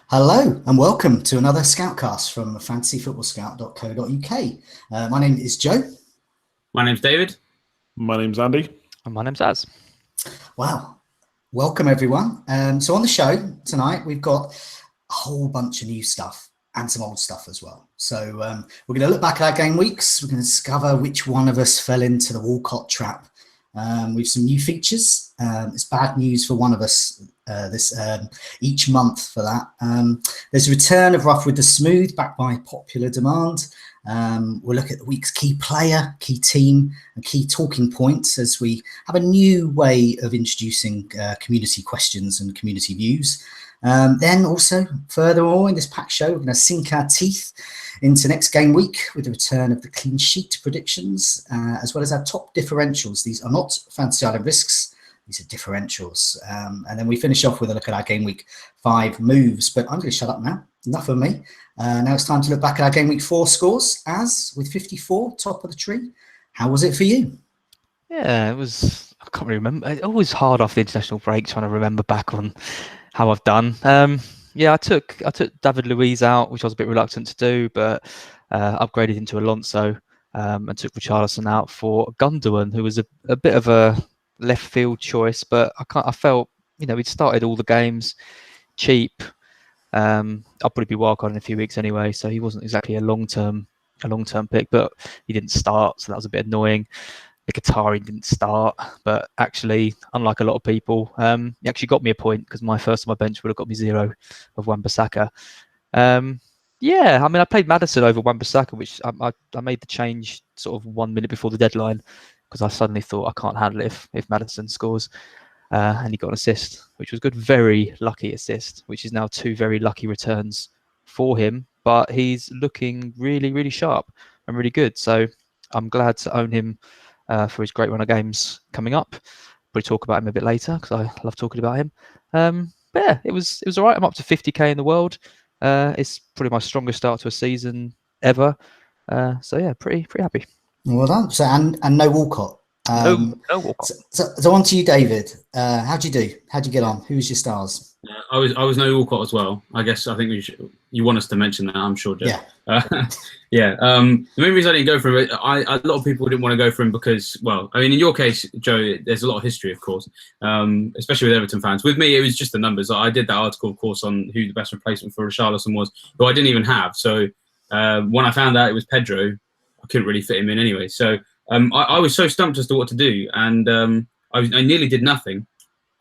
Hello and welcome to another Scoutcast from fantasyfootballscout.co.uk. My name is Joe. My name's David. My name's Andy. And my name's Az. Wow. Welcome everyone. So on the show tonight, we've got a whole bunch of new stuff and some old stuff as well. So we're going to look back at our game weeks. We're going to discover which one of us fell into the Walcott trap. With some new features. It's bad news for one of us each month for that. There's a return of Rough with the Smooth, backed by popular demand. We'll look at the week's key player, key team, and key talking points as we have a new way of introducing community questions and community views. Then also, furthermore in this packed show, we're going to sink our teeth into next game week with the return of the clean sheet predictions, as well as our top differentials. These are not Fantasy Island risks, these are differentials. And then we finish off with a look at our game week 5 moves. But I'm going to shut up now. Enough of me. Now it's time to look back at our game week 4 scores. As with 54, top of the tree. How was it for you? Yeah, it was. I can't really remember. It's always hard after the international break trying to remember back on how I've done. Yeah, I took David Luiz out, which I was a bit reluctant to do, but upgraded into Alonso and took Richarlison out for Gundogan, who was a bit of a left field choice, but I felt, we'd started all the games cheap. I'll probably be wildcard in a few weeks anyway, so he wasn't exactly a long term pick, but he didn't start, so that was a bit annoying. Mkhitaryan didn't start, but actually, unlike a lot of people, he actually got me a point because my first on my bench would have got me 0 of Wan-Bissaka. Yeah, I mean, I played Maddison over Wan-Bissaka, which I made the change sort of 1 minute before the deadline because I suddenly thought I can't handle it if Maddison scores. And he got an assist, which was good. Very lucky assist, which is now 2 very lucky returns for him. But he's looking really, really sharp and really good. So I'm glad to own him for his great run of games coming up. We'll talk about him a bit later because I love talking about him. But yeah, it was all right. I'm up to 50k in the world. It's probably my strongest start to a season ever. So yeah, pretty happy. Well done. So and no Walcott. No Walcott. So on to you, David. How'd you do? How'd you get on? Who was your stars? I was no Walcott as well. I think you want us to mention that, I'm sure, Joe. Yeah. Yeah. The main reason I didn't go for him, a lot of people didn't want to go for him because, well, I mean, in your case, Joe, there's a lot of history, of course, especially with Everton fans. With me, it was just the numbers. I did that article, of course, on who the best replacement for Richarlison was, who I didn't even have. So when I found out it was Pedro, I couldn't really fit him in anyway. So I was so stumped as to what to do, and I nearly did nothing.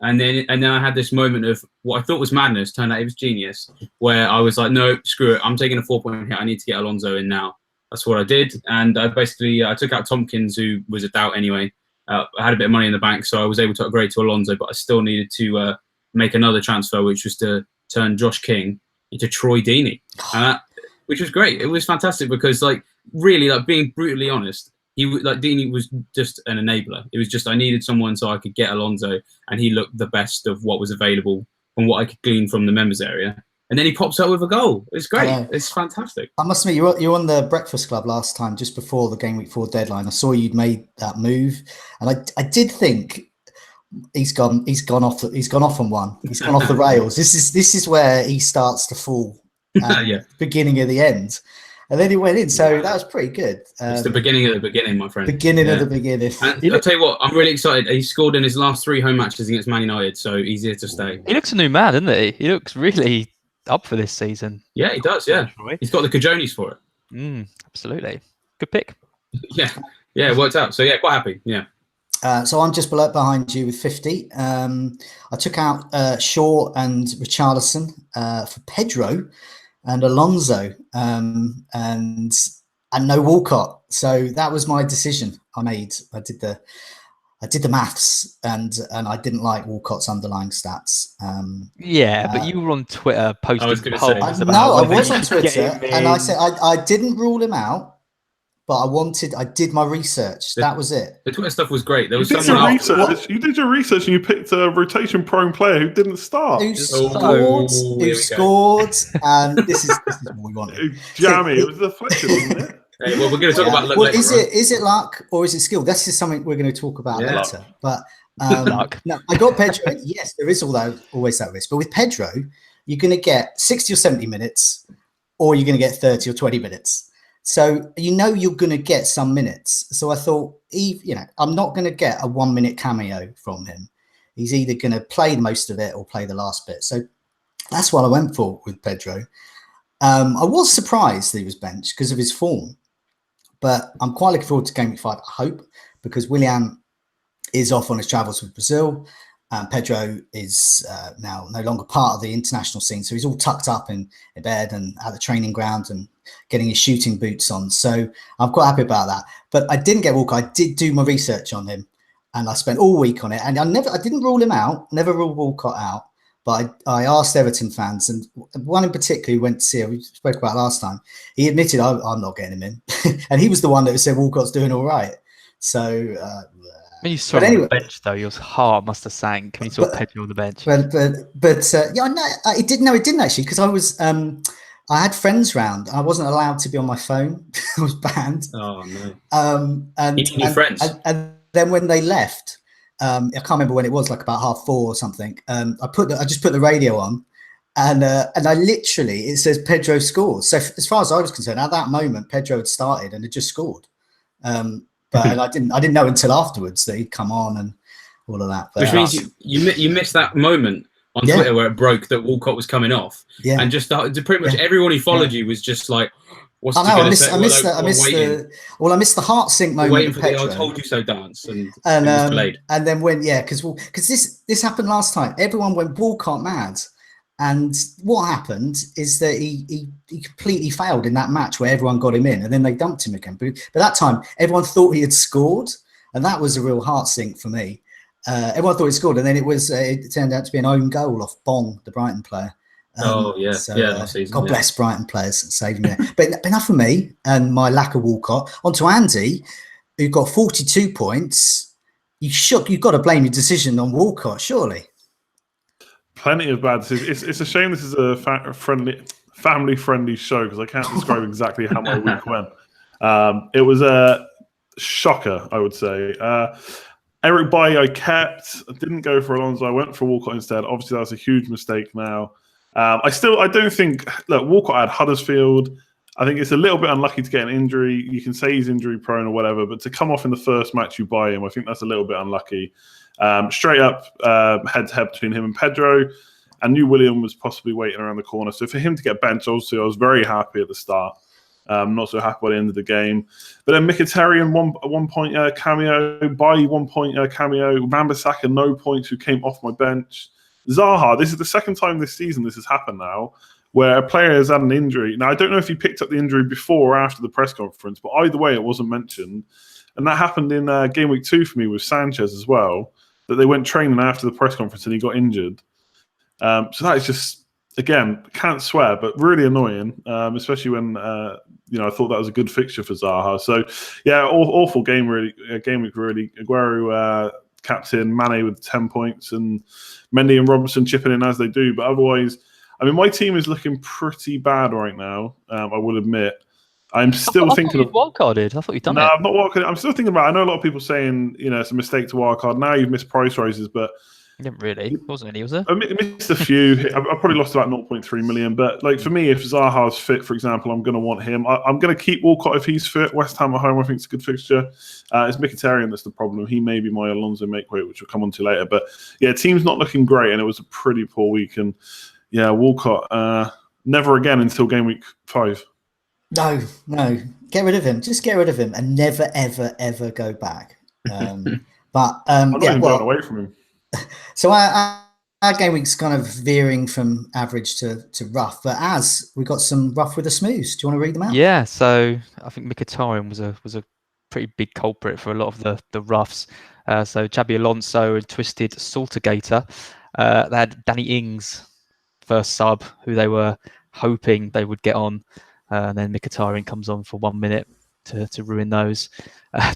And then I had this moment of what I thought was madness, turned out it was genius, where I was like, no, screw it. I'm taking a 4-point hit. I need to get Alonso in now. That's what I did. And I took out Tompkins, who was a doubt anyway. I had a bit of money in the bank, so I was able to upgrade to Alonso, but I still needed to make another transfer, which was to turn Josh King into Troy Deeney, which was great. It was fantastic because, really, being brutally honest, Deeney was just an enabler. It was just I needed someone so I could get Alonso, and he looked the best of what was available from what I could glean from the members area. And then he pops up with a goal. It's great. It's fantastic. I must admit, you were on the Breakfast Club last time, just before the Game Week 4 deadline. I saw you'd made that move, and I did think he's gone off on one. He's gone off the rails. This is where he starts to fall. Yeah. Beginning of the end. And then he went in, so that was pretty good. It's the beginning of the beginning, my friend. Beginning of the beginning. And I'll tell you what, I'm really excited. He scored in his last 3 home matches against Man United, so he's here to stay. He looks a new man, doesn't he? He looks really up for this season. Yeah, he does, yeah. He's got the cajones for it. Absolutely. Good pick. Yeah, it worked out. So, yeah, quite happy, yeah. So I'm just behind you with 50. I took out Shaw and Richarlison for Pedro and Alonso, and no Walcott. So that was my decision I made. I did the maths, and I didn't like Walcott's underlying stats. But you were on Twitter posting polls. I was on Twitter, and I said I didn't rule him out, but I did my research. That was it. The Twitter stuff was great. There was You did your research and you picked a rotation-prone player who didn't start. Who scored, and this is what we wanted. Jammy, it was the Fletcher, wasn't it? Hey, well, we're going to talk about luck later. Is it luck or is it skill? This is something we're going to talk about later. But Good luck. No, I got Pedro. Yes, there is always that risk. But with Pedro, you're going to get 60 or 70 minutes, or you're going to get 30 or 20 minutes. So you're going to get some minutes. So I thought, I'm not going to get a 1 minute cameo from him. He's either going to play most of it or play the last bit. So that's what I went for with Pedro. I was surprised that he was benched because of his form, but I'm quite looking forward to Gameweek 5, I hope, because Willian is off on his travels with Brazil. Pedro is now no longer part of the international scene, so he's all tucked up in bed and at the training ground and getting his shooting boots on. So I'm quite happy about that. But I didn't get Walker. I did do my research on him, and I spent all week on it. And I didn't rule him out. Never ruled Walcott out. But I asked Everton fans, and one in particular who went to see it, we spoke about last time. He admitted, I'm not getting him in, and he was the one that said Walcott's doing all right. So. When you saw him on the bench, though, your heart must have sank when you saw Pedro on the bench. But no, it didn't actually, because I was I had friends round. I wasn't allowed to be on my phone. I was banned. Oh no. And friends. And then when they left, I can't remember when it was, like about 4:30 or something. I just put the radio on, and I literally, it says Pedro scores. So as far as I was concerned, at that moment, Pedro had started and had just scored. But I didn't know until afterwards that he'd come on and all of that. But which means you missed that moment on Twitter where it broke that Walcott was coming off, and just pretty much everyone who followed you was just like, "What's he going to say?" I missed the heart sync moment. Waiting for the "I told you so" dance, and then when because this happened last time. Everyone went Walcott mad. And what happened is that he completely failed in that match where everyone got him in, and then they dumped him again. But that time, everyone thought he had scored, and that was a real heart sink for me. Everyone thought he scored, and then it turned out to be an own goal off Bong, the Brighton player. That season, God bless Brighton players saving me. But enough of me and my lack of Walcott. On to Andy, who got 42 points. You've got to blame your decision on Walcott, surely. Plenty of bad decisions. It's a shame this is a family-friendly show because I can't describe exactly how my week went. It was a shocker, I would say. Eric Bailly I kept. I didn't go for Alonso. I went for Walcott instead. Obviously, that was a huge mistake now. I don't think... Look, Walcott had Huddersfield. I think it's a little bit unlucky to get an injury. You can say he's injury-prone or whatever, but to come off in the first match you buy him, I think that's a little bit unlucky. Straight up head-to-head between him and Pedro. I knew William was possibly waiting around the corner. So for him to get benched, obviously, I was very happy at the start. Not so happy by the end of the game. But then Mkhitaryan, one point cameo. Bailly, 1 point cameo. Wan-Bissaka, no points, who came off my bench. Zaha, this is the second time this season this has happened now, where a player has had an injury. Now, I don't know if he picked up the injury before or after the press conference, but either way, it wasn't mentioned. And that happened in Game Week 2 for me with Sanchez as well, that they went training after the press conference and he got injured. So that is just, again, can't swear, but really annoying, especially when, I thought that was a good fixture for Zaha. So, yeah, awful game, really. Game week, really. Aguero, captain, Mane with 10 points, and Mendy and Robertson chipping in as they do. But otherwise, I mean, my team is looking pretty bad right now, I will admit. I'm still thinking of wildcarded. I thought you'd done it. No, I'm not wildcarded. I'm still thinking about it. I know a lot of people saying, it's a mistake to wildcard. Now you've missed price rises, but you didn't really. It wasn't any, was there? I missed a few. I probably lost about 0.3 million. But like for me, if Zaha's fit, for example, I'm going to want him. I'm going to keep Walcott if he's fit. West Ham at home, I think it's a good fixture. It's Mkhitaryan that's the problem. He may be my Alonso makeweight, which we'll come on to later. But yeah, team's not looking great, and it was a pretty poor week. And yeah, Walcott, never again until Game Week 5. No. Get rid of him. Just get rid of him and never, ever, ever go back. I'm not even going away from him. So our game week's kind of veering from average to rough, but as we got some rough with the smooths. Do you want to read them out? Yeah, so I think Mkhitaryan was a pretty big culprit for a lot of the roughs. So Xabi Alonso and Twisted Saltergator. They had Danny Ings, first sub, who they were hoping they would get on. And then Mkhitaryan comes on for 1 minute to ruin those.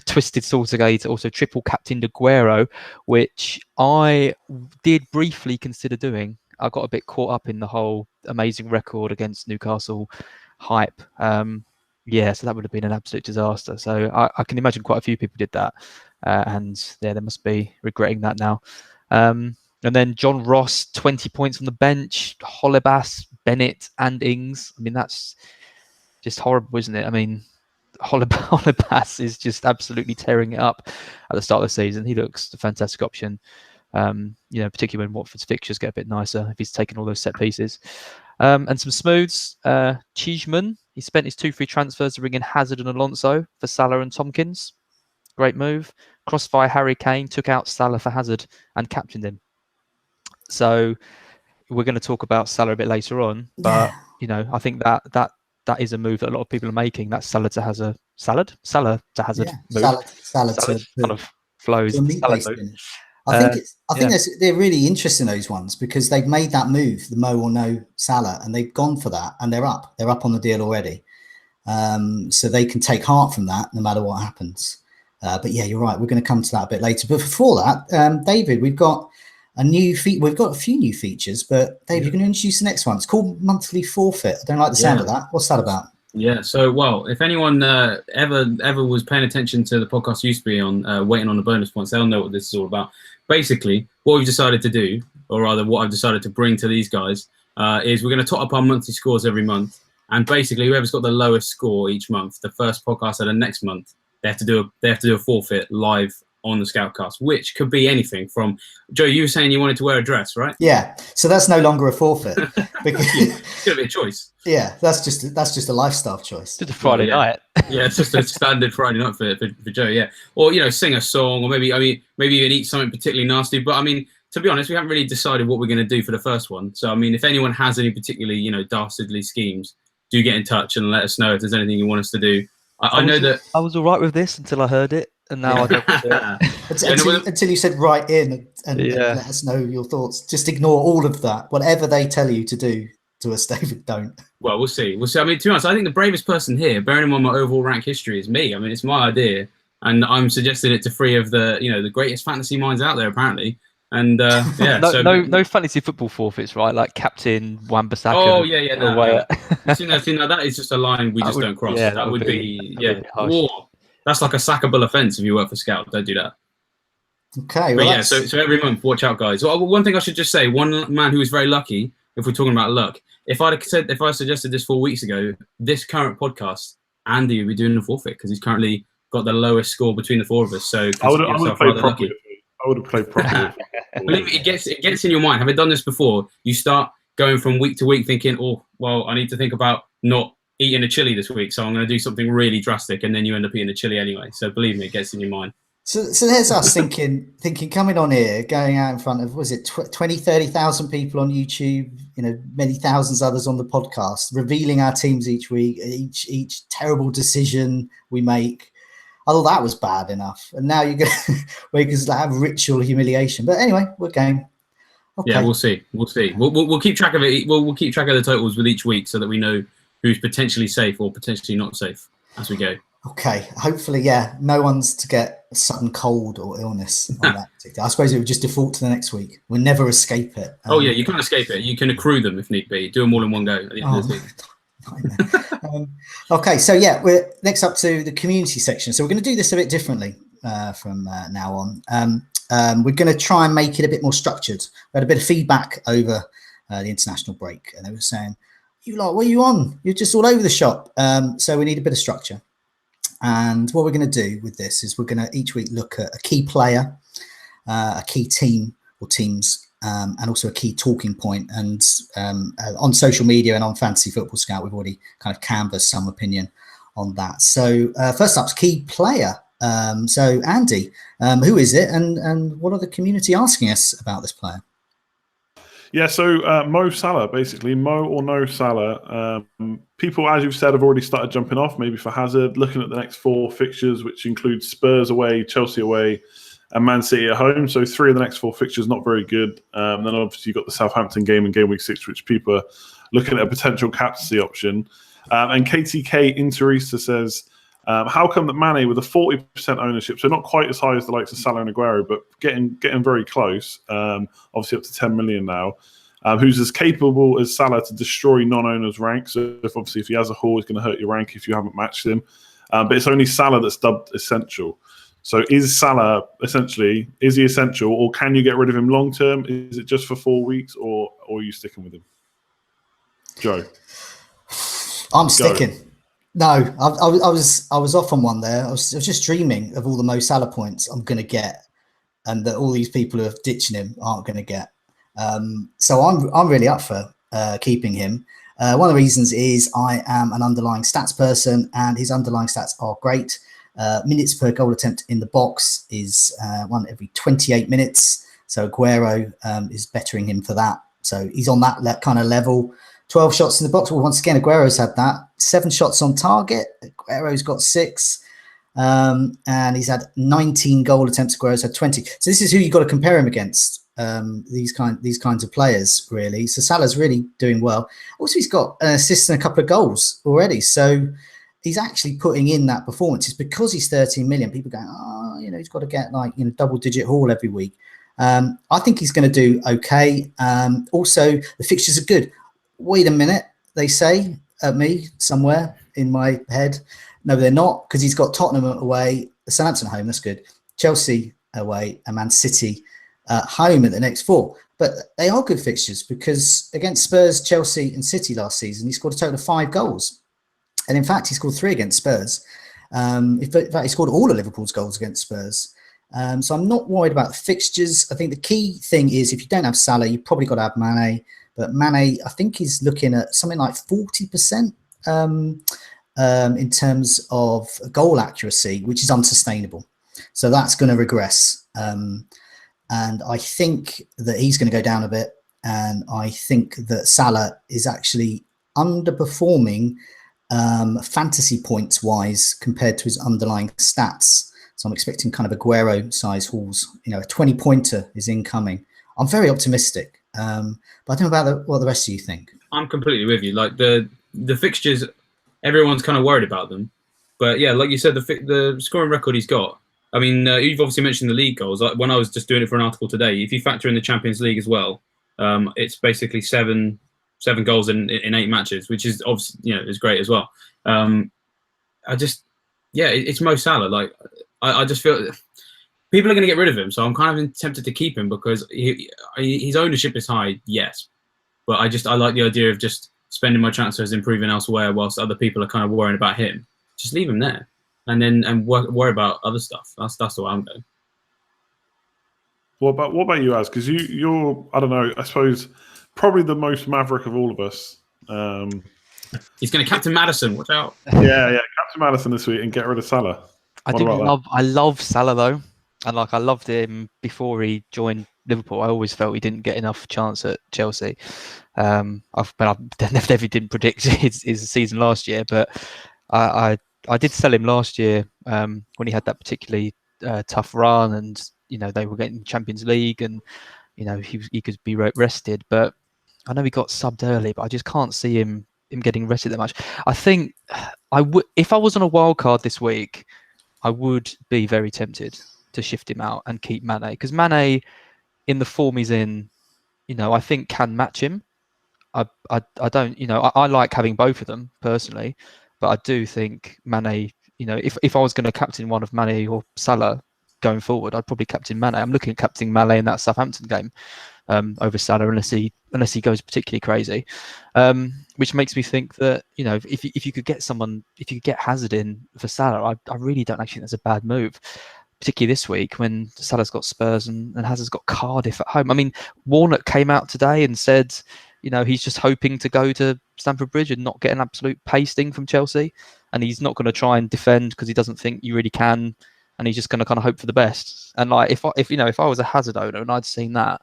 Twisted Saltergate also triple captained Aguero, which I did briefly consider doing. I got a bit caught up in the whole amazing record against Newcastle hype. So that would have been an absolute disaster. So I can imagine quite a few people did that. and yeah, they must be regretting that now. And then John Ross, 20 points on the bench. Holebas, Bennett, and Ings. I mean, that's just horrible, isn't it? I mean, Holebas is just absolutely tearing it up at the start of the season. He looks a fantastic option. Particularly when Watford's fixtures get a bit nicer if he's taken all those set pieces. And some smooths. Cheeseman, he spent his 2 free transfers to bring in Hazard and Alonso for Salah and Tompkins. Great move. Crossfire Harry Kane took out Salah for Hazard and captained him. So we're going to talk about Salah a bit later on, but I think that is a move that a lot of people are making. That's Salah to Hazard move. Salad to kind of flows. I think they're really interesting, those ones, because they've made that move, the Mo or no Salah, and they've gone for that, and they're up on the deal already. So they can take heart from that no matter what happens. But yeah, you're right. We're going to come to that a bit later. But before that, David, we've got we've got a few new features, but David, you're going to introduce the next one. It's called monthly forfeit. I don't like the sound of that. What's that about? Yeah, so, well, if anyone ever was paying attention to the podcast used to be on waiting on the bonus points, they'll know what this is all about. Basically, what we've decided to do, or rather what I've decided to bring to these guys, is we're going to top up our monthly scores every month. And basically, whoever's got the lowest score each month, the first podcast of the next month, they have to do a forfeit live on the Scoutcast, which could be anything from, Joe, you were saying you wanted to wear a dress, right? Yeah, so that's no longer a forfeit. Because it's going to be a choice. Yeah, that's just a lifestyle choice. Just a Friday night. Yeah, it's just a standard Friday night for Joe, yeah. Or, sing a song, or maybe even eat something particularly nasty. But, to be honest, we haven't really decided what we're going to do for the first one. So, if anyone has any particularly, dastardly schemes, do get in touch and let us know if there's anything you want us to do. I know that I was all right with this until I heard it, and now I don't want to. Until you said write in and let us know your thoughts. Just ignore all of that. Whatever they tell you to do to us, David, don't. Well, we'll see. To be honest, I think the bravest person here, bearing in mind my overall rank history, is me. It's my idea, and I'm suggesting it to 3 of the the greatest fantasy minds out there, apparently. And no fantasy football forfeits, right? Like Captain Wan-Bissaka. Oh yeah. No, that is just a line we just don't cross. Yeah, that would be that's like a sackable offence if you work for Scout. Don't do that. Okay. But yeah, so every month, watch out, guys. Well, one thing I should just say: one man who was very lucky. If we're talking about luck, if I suggested this 4 weeks ago, this current podcast, Andy would be doing the forfeit because he's currently got the lowest score between the 4 of us. So I would have played properly. Believe me, it gets in your mind. Having done this before, you start going from week to week thinking, oh, well, I need to think about not eating a chili this week, so I'm going to do something really drastic, and then you end up eating a chili anyway. So believe me, it gets in your mind. So there's us thinking, coming on here, going out in front of, 20, 30,000 people on YouTube, many thousands others on the podcast, revealing our teams each week, each terrible decision we make. I thought that was bad enough, and now we're going to have ritual humiliation. But anyway, we're game. Okay. Yeah, we'll see. We'll keep track of it. We'll keep track of the totals with each week so that we know who's potentially safe or potentially not safe as we go. Okay. Hopefully, no one's to get a sudden cold or illness on that particular. I suppose it would just default to the next week. We'll never escape it. You can't escape it. You can accrue them if need be. Do them all in one go at the end of the week. Okay, so we're next up to the community section. So we're going to do this a bit differently from now on. We're going to try and make it a bit more structured. We had a bit of feedback over the international break, and they were saying, "You lot, what are you on? You're just all over the shop." So we need a bit of structure. And what we're going to do with this is we're going to each week look at a key player, a key team or teams, and also a key talking point. And on social media and on Fantasy Football Scout, we've already kind of canvassed some opinion on that. So first up is key player. So Andy, who is it, and what are the community asking us about this player? Yeah, so Mo Salah, basically. Mo or no Salah. People, as you've said, have already started jumping off, maybe for Hazard, looking at the next 4 fixtures, which include Spurs away, Chelsea away, and Man City at home. So 3 of the next 4 fixtures, not very good. Then obviously you've got the Southampton game in Gameweek 6, which people are looking at a potential captaincy option. And KTK Interista says, how come that Mane with a 40% ownership, so not quite as high as the likes of Salah and Aguero, but getting very close, obviously up to 10 million now, who's as capable as Salah to destroy non-owners' ranks. So if he has a haul, it's going to hurt your rank if you haven't matched him. But it's only Salah that's dubbed essential. So is Salah essentially, is he essential, or can you get rid of him long term? Is it just for 4 weeks, or are you sticking with him? Joe? I'm sticking. No, I was off on one there. I was just dreaming of all the Mo Salah points I'm going to get, and that all these people who are ditching him aren't going to get. So I'm really up for keeping him. One of the reasons is I am an underlying stats person, and his underlying stats are great. Minutes per goal attempt in the box is one every 28 minutes. So Aguero is bettering him for that. So he's on that kind of level. 12 shots in the box. Well, once again, Aguero's had that. 7 shots on target. Aguero's got 6. And he's had 19 goal attempts. Aguero's had 20. So this is who you've got to compare him against. These kinds of players, really. So Salah's really doing well. Also, he's got an assist and a couple of goals already. So he's actually putting in that performance. It's because he's 13 million. People going, he's got to get double-digit haul every week. I think he's going to do okay. Also, the fixtures are good. Wait a minute, they say at me somewhere in my head. No, they're not, because he's got Tottenham away, Southampton home, that's good, Chelsea away, and Man City home at the next 4. But they are good fixtures, because against Spurs, Chelsea and City last season, he scored a total of 5 goals. And in fact, he scored 3 against Spurs. In fact, he scored all of Liverpool's goals against Spurs. So I'm not worried about the fixtures. I think the key thing is, if you don't have Salah, you've probably got to have Mane. But Mane, I think he's looking at something like 40% in terms of goal accuracy, which is unsustainable. So that's going to regress. And I think that he's going to go down a bit. And I think that Salah is actually underperforming fantasy points wise compared to his underlying stats. So I'm expecting kind of Aguero size hauls. A 20-pointer is incoming. I'm very optimistic. But I don't know about what the rest of you think. I'm completely with you. Like the fixtures, everyone's kind of worried about them. But yeah, like you said, the scoring record he's got. I mean, you've obviously mentioned the league goals. Like when I was just doing it for an article today, if you factor in the Champions League as well, it's basically seven goals in 8 matches, which is obviously is great as well. It's Mo Salah. Like I just feel people are going to get rid of him, so I'm kind of tempted to keep him because his ownership is high, yes, but I like the idea of just spending my transfers improving elsewhere whilst other people are kind of worrying about him. Just leave him there, and worry about other stuff. That's the way I'm going. What about you, Az? Because you're I don't know. I suppose probably the most maverick of all of us. He's going to captain Maddison. Watch out! Yeah, captain Maddison this week and get rid of Salah. I love Salah though. And I loved him before he joined Liverpool. I always felt he didn't get enough chance at Chelsea. I definitely didn't predict his season last year, but I did sell him last year when he had that particularly tough run, and they were getting Champions League, and he could be rested. But I know he got subbed early, but I just can't see him getting rested that much. I think I would, if I was on a wild card this week, I would be very tempted to shift him out and keep Mane, because Mane, in the form he's in, I think can match him. I don't, I like having both of them personally, but I do think Mane, if I was going to captain one of Mane or Salah going forward, I'd probably captain Mane. I'm looking at captaining Mane in that Southampton game over Salah, unless he goes particularly crazy, which makes me think that if you could get someone, if you could get Hazard in for Salah, I really don't actually think that's a bad move. Particularly this week when Salah's got Spurs and Hazard's got Cardiff at home. I mean, Warnock came out today and said, he's just hoping to go to Stamford Bridge and not get an absolute pasting from Chelsea, and he's not going to try and defend because he doesn't think you really can, and he's just going to kind of hope for the best. And like if I was a Hazard owner and I'd seen that,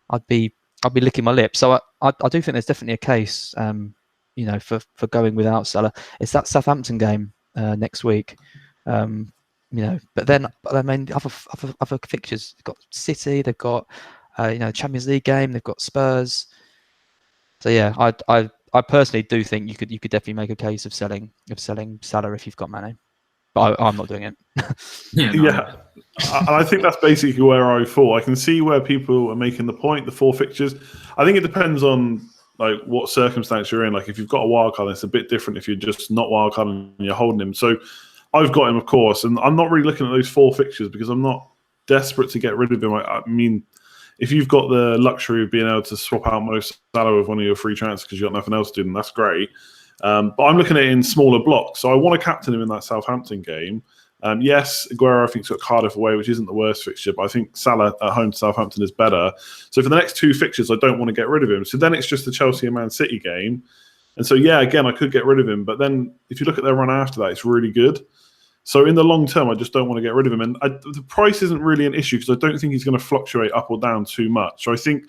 I'd be licking my lips. So I do think there's definitely a case, for going without Salah. It's that Southampton game next week. But then I mean, other fixtures. They've got City. They've got Champions League game. They've got Spurs. So yeah, I personally do think you could definitely make a case of selling Salah if you've got Mane, but I'm not doing it. Yeah, and I think that's basically where I fall. I can see where people are making the point. The 4 fixtures. I think it depends on like what circumstance you're in. Like if you've got a wild card, it's a bit different. If you're just not wild card and you're holding him, so. I've got him, of course, and I'm not really looking at those 4 fixtures because I'm not desperate to get rid of him. I mean, if you've got the luxury of being able to swap out most Salah with one of your free transfers because you've got nothing else to do, then that's great. But I'm looking at it in smaller blocks. So I want to captain him in that Southampton game. Yes, Aguero, I think, has got Cardiff away, which isn't the worst fixture, but I think Salah at home to Southampton is better. So for the next 2 fixtures, I don't want to get rid of him. So then it's just the Chelsea and Man City game. And so, yeah, again, I could get rid of him. But then if you look at their run after that, it's really good. So in the long term, I just don't want to get rid of him. And the price isn't really an issue because I don't think he's going to fluctuate up or down too much. So I think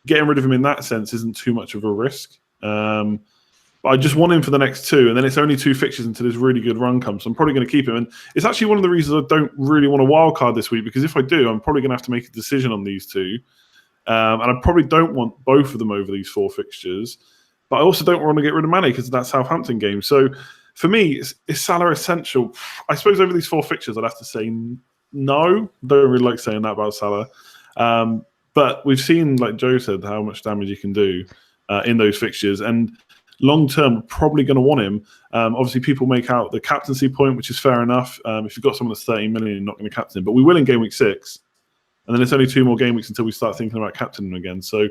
getting rid of him in that sense isn't too much of a risk. But I just want him for the next 2. And then it's only 2 fixtures until this really good run comes. So I'm probably going to keep him. And it's actually one of the reasons I don't really want a wild card this week, because if I do, I'm probably going to have to make a decision on these 2. And I probably don't want both of them over these 4 fixtures. But I also don't want to get rid of Mane because of that Southampton game. So for me, is Salah essential? I suppose over these 4 fixtures, I'd have to say no. Don't really like saying that about Salah. But we've seen, like Joe said, how much damage he can do in those fixtures. And long term, we're probably going to want him. Obviously, people make out the captaincy point, which is fair enough. If you've got someone that's 30 million, you're not going to captain him. But we will in game week 6. And then it's only 2 more game weeks until we start thinking about captaining him again. So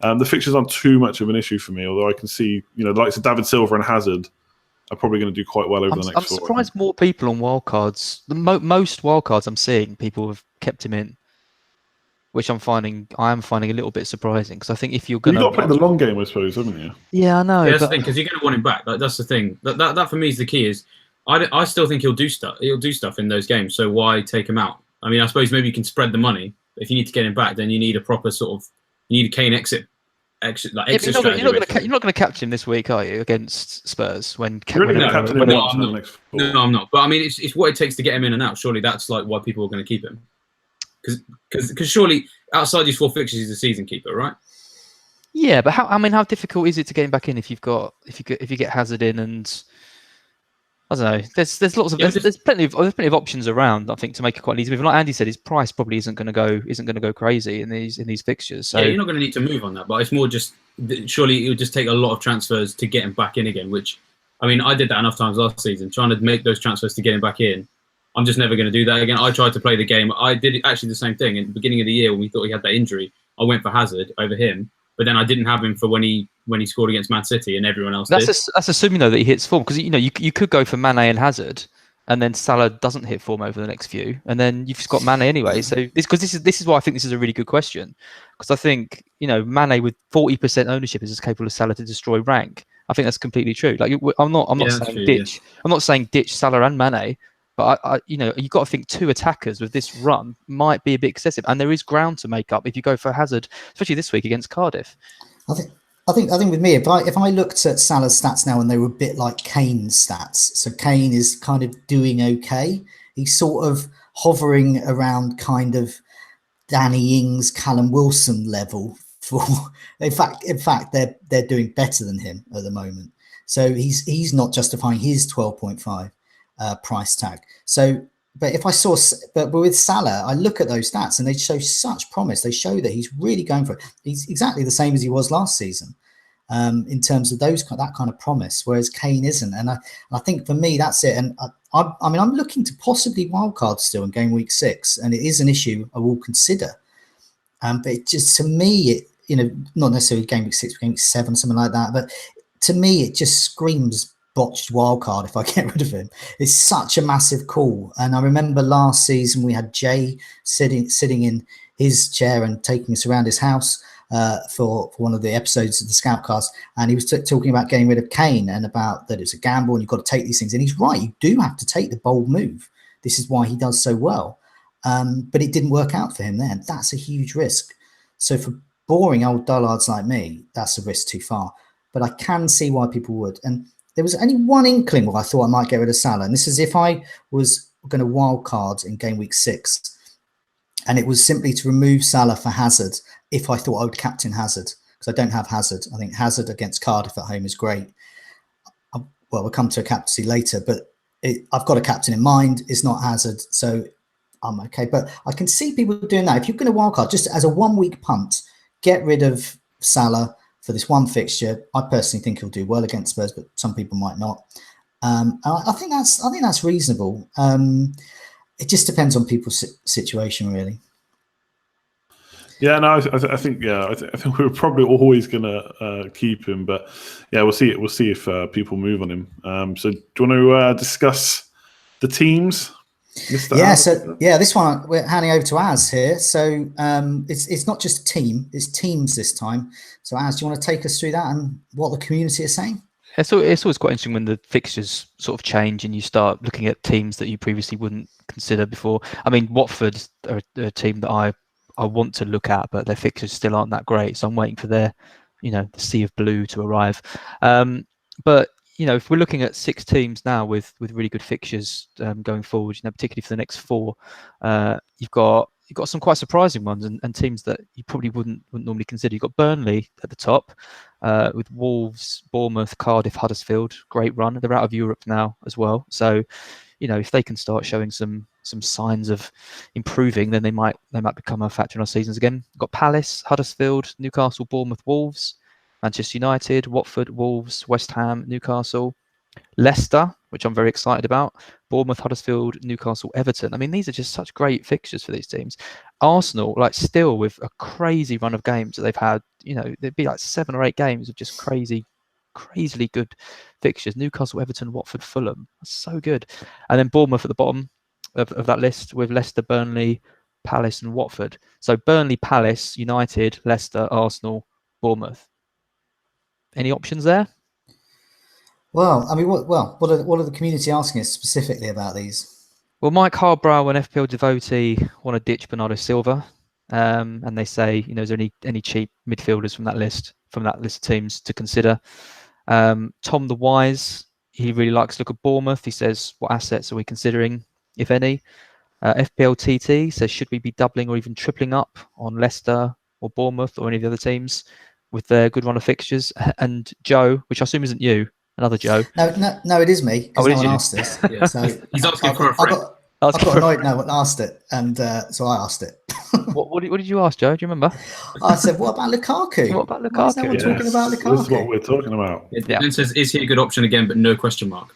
the fixtures aren't too much of an issue for me, although I can see, the likes of David Silva and Hazard are probably going to do quite well over the next 4. I'm surprised more people on wildcards. Most wildcards I'm seeing, people have kept him in, which I am finding a little bit surprising, because I think if you're going to play the long game, I suppose, haven't you? Yeah, I know. Yeah, that's the thing, because you're going to want him back. That's the thing. That for me is the key. Is I still think he'll do stuff. He'll do stuff in those games. So why take him out? I mean, I suppose maybe you can spread the money. But if you need to get him back, then you need a proper you need a Kane exit strategy. You're not going to capture him this week, are you, against Spurs? You're only going to captain him once in the next 4. No, I'm not. But I mean, it's what it takes to get him in and out. Surely that's like why people are going to keep him. Because surely outside these 4 fixtures, he's a season keeper, right? Yeah, but how difficult is it to get him back in if you get Hazard in and I don't know. There's lots of there's plenty of options around. I think to make it quite an easy move. And like Andy said, his price probably isn't going to go crazy in these fixtures. So yeah, you're not going to need to move on that. But it's more just surely it would just take a lot of transfers to get him back in again. Which I mean, I did that enough times last season, trying to make those transfers to get him back in. I'm just never going to do that again. I tried to play the game. I did actually the same thing in the beginning of the year when we thought he had that injury. I went for Hazard over him, but then I didn't have him for when he scored against Man City and everyone else did. That's assuming though that he hits form, because you could go for Mane and Hazard, and then Salah doesn't hit form over the next few, and then you've just got Mane anyway. So this is why I think this is a really good question, because I think Mane with 40% ownership is as capable as Salah to destroy rank. I think that's completely true. Like I'm not saying ditch. Yeah. I'm not saying ditch Salah and Mane. But you've got to think 2 attackers with this run might be a bit excessive, and there is ground to make up if you go for Hazard, especially this week against Cardiff. I think with me, if I looked at Salah's stats now, and they were a bit like Kane's stats, so Kane is kind of doing okay. He's sort of hovering around kind of Danny Ings, Callum Wilson level. In fact, they're doing better than him at the moment. So he's not justifying his 12.5. Price tag. So, but with Salah, I look at those stats and they show such promise. They show that he's really going for it. He's exactly the same as he was last season in terms of that kind of promise, whereas Kane isn't. And I think for me, that's it. And I mean, I'm looking to possibly wildcard still in game week 6, and it is an issue I will consider. But it just, to me, not necessarily game week 6, game week 7, something like that. But to me, it just screams botched wildcard if I get rid of him. It's such a massive call. And I remember last season we had Jay sitting in his chair and taking us around his house for one of the episodes of the Scoutcast, and he was talking about getting rid of Kane and about that it's a gamble and you've got to take these things. And he's right, you do have to take the bold move. This is why he does so well. But it didn't work out for him then. That's a huge risk. So for boring old dullards like me, that's a risk too far. But I can see why people would. And there was only one inkling where I thought I might get rid of Salah. And this is if I was going to wild card in game week 6. And it was simply to remove Salah for Hazard if I thought I would captain Hazard. Because I don't have Hazard. I think Hazard against Cardiff at home is great. We'll come to a captaincy later. But I've got a captain in mind. It's not Hazard. So I'm okay. But I can see people doing that. If you're going to wild card, just as a 1-week punt, get rid of Salah for this one fixture. I personally think he'll do well against Spurs, but some people might not. I think that's reasonable. It just depends on people's situation, really. Yeah, no, I think I think we were probably always going to keep him, but yeah, we'll see. We'll see if people move on him. So, do you want to discuss the teams? Mr. Yeah, Az? this one we're handing over to Az here. So it's not just a team; it's teams this time. So Az, do you want to take us through that and what the community is saying? It's always quite interesting when the fixtures sort of change and you start looking at teams that you previously wouldn't consider before. I mean, Watford are a team that I want to look at, but their fixtures still aren't that great. So I'm waiting for their, the sea of blue to arrive. But if we're looking at 6 teams now with really good fixtures going forward, particularly for the next 4, you've got some quite surprising ones and teams that you probably wouldn't normally consider. You've got Burnley at the top with Wolves, Bournemouth, Cardiff, Huddersfield. Great run. They're out of Europe now as well. So, if they can start showing some signs of improving, then they might become a factor in our seasons again. We've got Palace, Huddersfield, Newcastle, Bournemouth, Wolves, Manchester United, Watford, Wolves, West Ham, Newcastle, Leicester, which I'm very excited about, Bournemouth, Huddersfield, Newcastle, Everton. I mean, these are just such great fixtures for these teams. Arsenal, still with a crazy run of games that they've had, there'd be 7 or 8 games of just crazily good fixtures. Newcastle, Everton, Watford, Fulham. That's so good. And then Bournemouth at the bottom of that list with Leicester, Burnley, Palace and Watford. So Burnley, Palace, United, Leicester, Arsenal, Bournemouth. Any options there? Well, I mean, what are the community asking us specifically about these? Well, Mike Harbrow and FPL devotee want to ditch Bernardo Silva, and they say, is there any cheap midfielders from that list of teams to consider? Tom the Wise, he really likes to look at Bournemouth. He says, what assets are we considering, if any? FPL TT says, should we be doubling or even tripling up on Leicester or Bournemouth or any of the other teams with their good run of fixtures? And Joe, which I assume isn't you, another Joe. No, it is me because no one asked this. Yeah. So he's asking for a friend. I got annoyed no one asked it, and so I asked it. What did you ask, Joe? Do you remember? I said, "What about Lukaku? What about Lukaku? Why is no one talking about Lukaku?" This is what we're talking about. It says, "Is he a good option again?" But no question mark.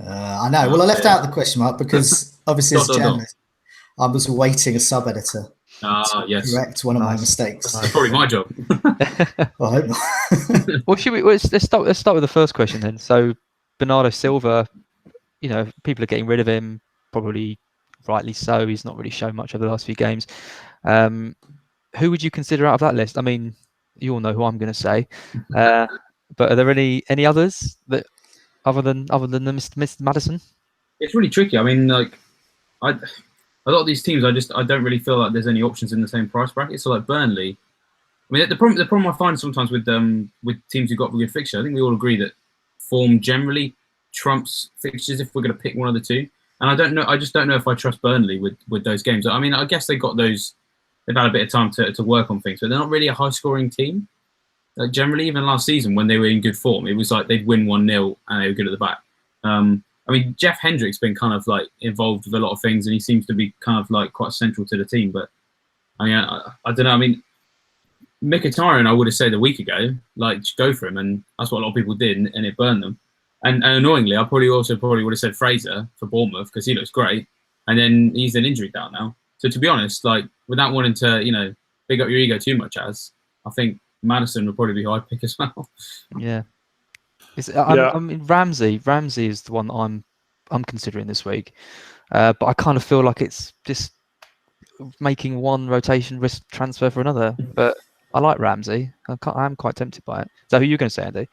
I know. Well, I left out the question mark because obviously, as a journalist, I was awaiting a sub editor to correct one of my mistakes. That's probably my job. I hope not. Well, let's start with the first question then. So, Bernardo Silva, people are getting rid of him, probably rightly so. He's not really shown much over the last few games. Who would you consider out of that list? I mean, you all know who I'm going to say, but are there any others that other than Mr. Maddison? It's really tricky. I mean, a lot of these teams, I don't really feel like there's any options in the same price bracket. So, like Burnley, I mean, the problem I find sometimes with teams who've got a good fixture, I think we all agree that form generally trumps fixtures if we're going to pick one of the two. And I just don't know if I trust Burnley with those games. I mean, I guess they've had a bit of time to work on things, but they're not really a high-scoring team. Generally, even last season when they were in good form, it was like they'd win 1-0 and they were good at the back. I mean, Jeff Hendrick's been kind of involved with a lot of things, and he seems to be kind of quite central to the team. But I mean, I don't know. I mean, Mkhitaryan, I would have said a week ago, go for him, and that's what a lot of people did, and it burned them. And annoyingly, I probably would have said Fraser for Bournemouth because he looks great, and then he's an injury down now. So to be honest, without wanting to, big up your ego too much, I think Maddison would probably be who I'd pick as well. Yeah. I mean, Ramsey is the one that I'm considering this week, but I kind of feel like it's just making one rotation risk transfer for another. But I like Ramsey. I'm quite tempted by it. So who are you going to say, Andy?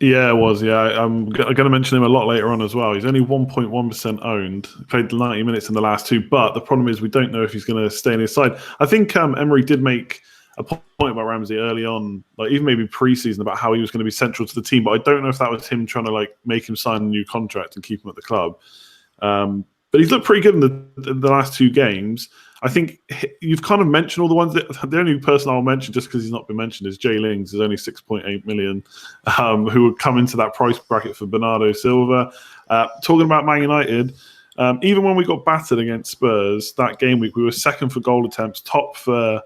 Yeah, it was. Yeah, I'm going to mention him a lot later on as well. He's only 1.1% owned. He played 90 minutes in the last 2, but the problem is we don't know if he's going to stay in his side. I think Emery did make a point about Ramsey early on, even maybe pre-season, about how he was going to be central to the team, but I don't know if that was him trying to make him sign a new contract and keep him at the club. But he's looked pretty good in the last 2 games. I think you've kind of mentioned all the ones. The only person I'll mention, just because he's not been mentioned, is Jay Lings. There's only 6.8 million who would come into that price bracket for Bernardo Silva. Talking about Man United, even when we got battered against Spurs that game week, we were second for goal attempts, top for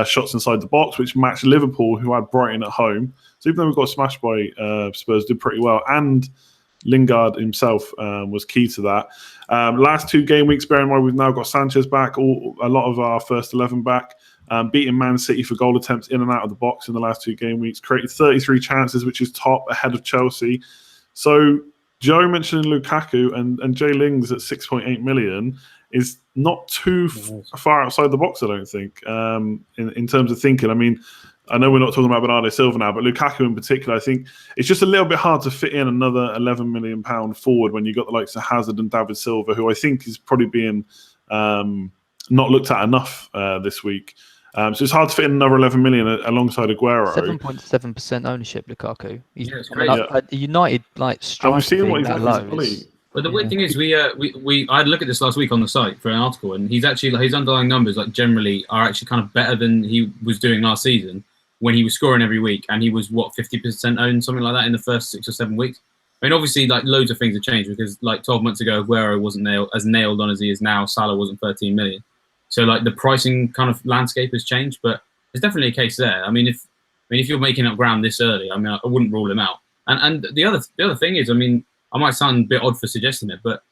shots inside the box, which matched Liverpool, who had Brighton at home. So even though we got smashed by Spurs, did pretty well. And Lingard himself was key to that. Last 2 game weeks, bear in mind we've now got Sanchez back, a lot of our first 11 back. Beating Man City for goal attempts in and out of the box in the last 2 game weeks, created 33 chances, which is top ahead of Chelsea. So Joe mentioned Lukaku and Jay Ling's at 6.8 million is not too far outside the box, I don't think, in terms of thinking. I mean, I know we're not talking about Bernardo Silva now, but Lukaku in particular, I think it's just a little bit hard to fit in another £11 million forward when you've got the likes of Hazard and David Silva, who I think is probably being not looked at enough this week. So it's hard to fit in another 11 million alongside Aguero. 7.7% ownership, Lukaku. It's crazy. United striker. We've seen what he's had. But the weird thing is, I had a look at this last week on the site for an article, and he's actually his underlying numbers generally are actually kind of better than he was doing last season when he was scoring every week, and he was 50% owned, something like that, in the first 6 or 7 weeks. I mean, obviously, loads of things have changed because 12 months ago, Aguero wasn't nailed on as he is now. Salah wasn't 13 million. So the pricing kind of landscape has changed, but there's definitely a case there. I mean, if you're making up ground this early, I wouldn't rule him out. And the other thing is, I might sound a bit odd for suggesting it, but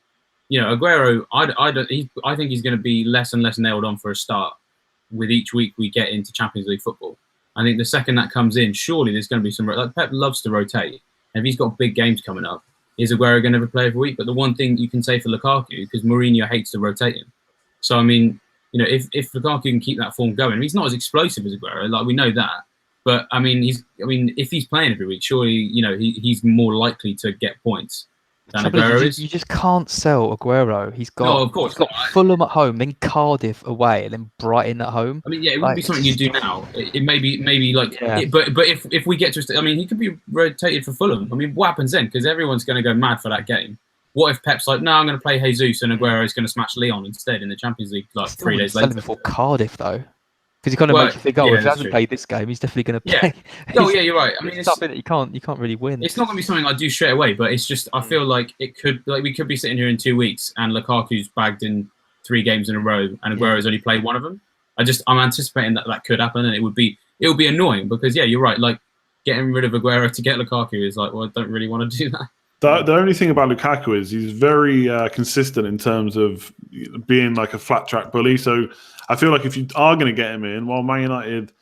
Aguero, I think he's going to be less and less nailed on for a start with each week we get into Champions League football. I think the second that comes in, surely there's going to be some. Pep loves to rotate, and if he's got big games coming up, is Aguero going to play every week? But the one thing you can say for Lukaku, because Mourinho hates to rotate him, so if Lukaku can keep that form going, he's not as explosive as Aguero, we know that. But if he's playing every week, surely he's more likely to get points than Aguero is. You just can't sell Aguero. He's got Fulham at home, then Cardiff away, and then Brighton at home. It wouldn't be something you do now. It may be but if we get to, he could be rotated for Fulham. What happens then? Because everyone's going to go mad for that game. What if Pep's no, I'm going to play Jesus and Aguero is going to smash Leon instead in the Champions League 3 days later? Before Cardiff though, because he kind of makes you think, if he hasn't played this game, he's definitely going to play. You're right. It's something that you can't really win. It's not going to be something I do straight away, but it's just I feel like it could we could be sitting here in 2 weeks and Lukaku's bagged in 3 games in a row and Aguero's only played 1 of them. I'm anticipating that could happen, and it would be annoying because you're right. Getting rid of Aguero to get Lukaku is I don't really want to do that. The only thing about Lukaku is he's very consistent in terms of being a flat track bully. So I feel like if you are going to get him in, while Man United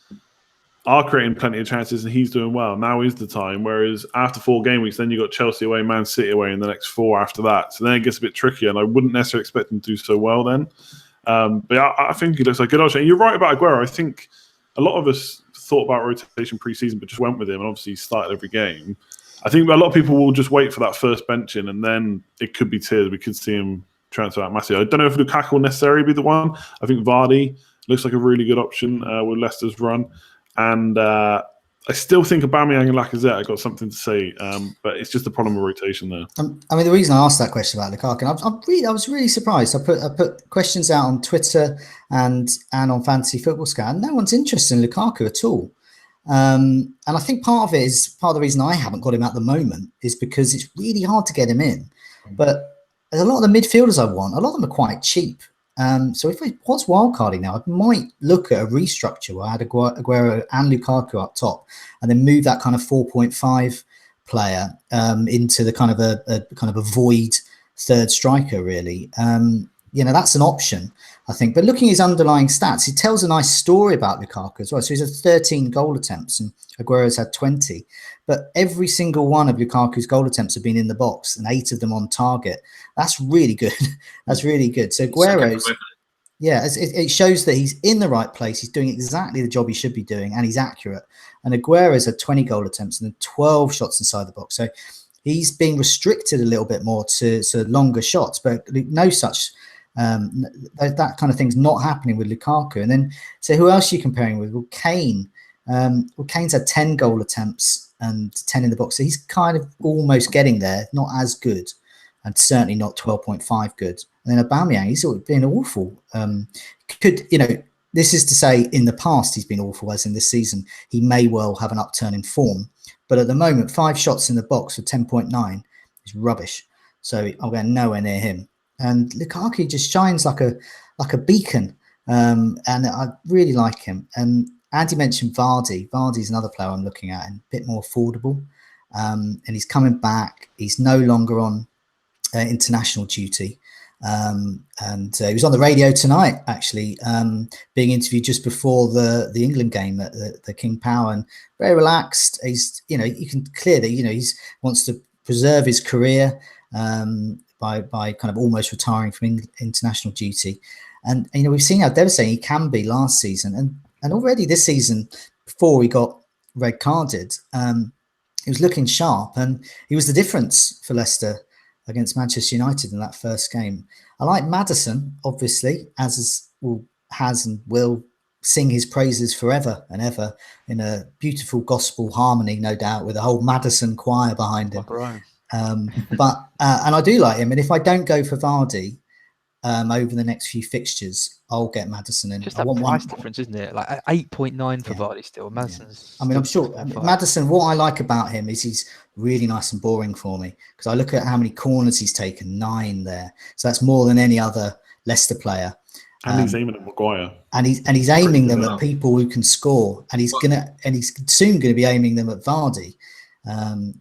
are creating plenty of chances and he's doing well, now is the time. Whereas after 4 game weeks, then you've got Chelsea away, Man City away in the next 4 after that. So then it gets a bit trickier, and I wouldn't necessarily expect him to do so well then. But I think he looks like a good option. And you're right about Aguero. I think a lot of us thought about rotation pre-season, but just went with him, and obviously he started every game. I think a lot of people will just wait for that first benching, and then it could be tears. We could see him transfer out massively. I don't know if Lukaku will necessarily be the one. I think Vardy looks like a really good option with Leicester's run. And I still think Aubameyang and Lacazette, I got something to say, but it's just the problem with rotation there. The reason I asked that question about Lukaku, I was really surprised. I put questions out on Twitter and on Fantasy Football Scout, and no one's interested in Lukaku at all. And I think part of the reason I haven't got him at the moment is because it's really hard to get him in. But a lot of the midfielders I want, a lot of them are quite cheap. So if it was wildcarding now, I might look at a restructure where I had Aguero and Lukaku up top, and then move that kind of 4.5 player into the kind of a void third striker. Really, that's an option, I think. But looking at his underlying stats, it tells a nice story about Lukaku as well. So he's had 13 goal attempts and Aguero's had 20. But every single one of Lukaku's goal attempts have been in the box and 8 of them on target. That's really good. That's really good. So Aguero's, it shows that he's in the right place. He's doing exactly the job he should be doing, and he's accurate. And Aguero's had 20 goal attempts and then 12 shots inside the box. So he's being restricted a little bit more to longer shots, but no such... that kind of thing's not happening with Lukaku. And then, so who else are you comparing with? Well, Kane. Kane's had 10 goal attempts and 10 in the box. So he's kind of almost getting there, not as good, and certainly not 12.5 good. And then Aubameyang, he's been awful. This is to say in the past he's been awful, as in this season. He may well have an upturn in form. But at the moment, 5 shots in the box for 10.9 is rubbish. So I'm going nowhere near him. And Lukaku just shines like a beacon, and I really like him. And Andy mentioned Vardy. Vardy's another player I'm looking at, and a bit more affordable. and he's coming back. He's no longer on international duty. And he was on the radio tonight, actually, being interviewed just before the England game at the King Power, and very relaxed. He's, you can clear that, he's wants to preserve his career by kind of almost retiring from international duty. And, we've seen how devastating he can be last season. And already this season, before he got red carded, he was looking sharp, and he was the difference for Leicester against Manchester United in that first game. I like Maddison, obviously, has and will sing his praises forever and ever in a beautiful gospel harmony, no doubt, with a whole Maddison choir behind him. But I do like him. And if I don't go for Vardy over the next few fixtures, I'll get Maddison in. Just that price difference, isn't it? Like 8.9 for Vardy still. Maddison's. I mean, I'm sure Maddison. What I like about him is he's really nice and boring for me, because I look at how many corners he's taken, 9 there. So that's more than any other Leicester player. And he's aiming at Maguire. And he's aiming them at people who can score, and he's soon gonna be aiming them at Vardy.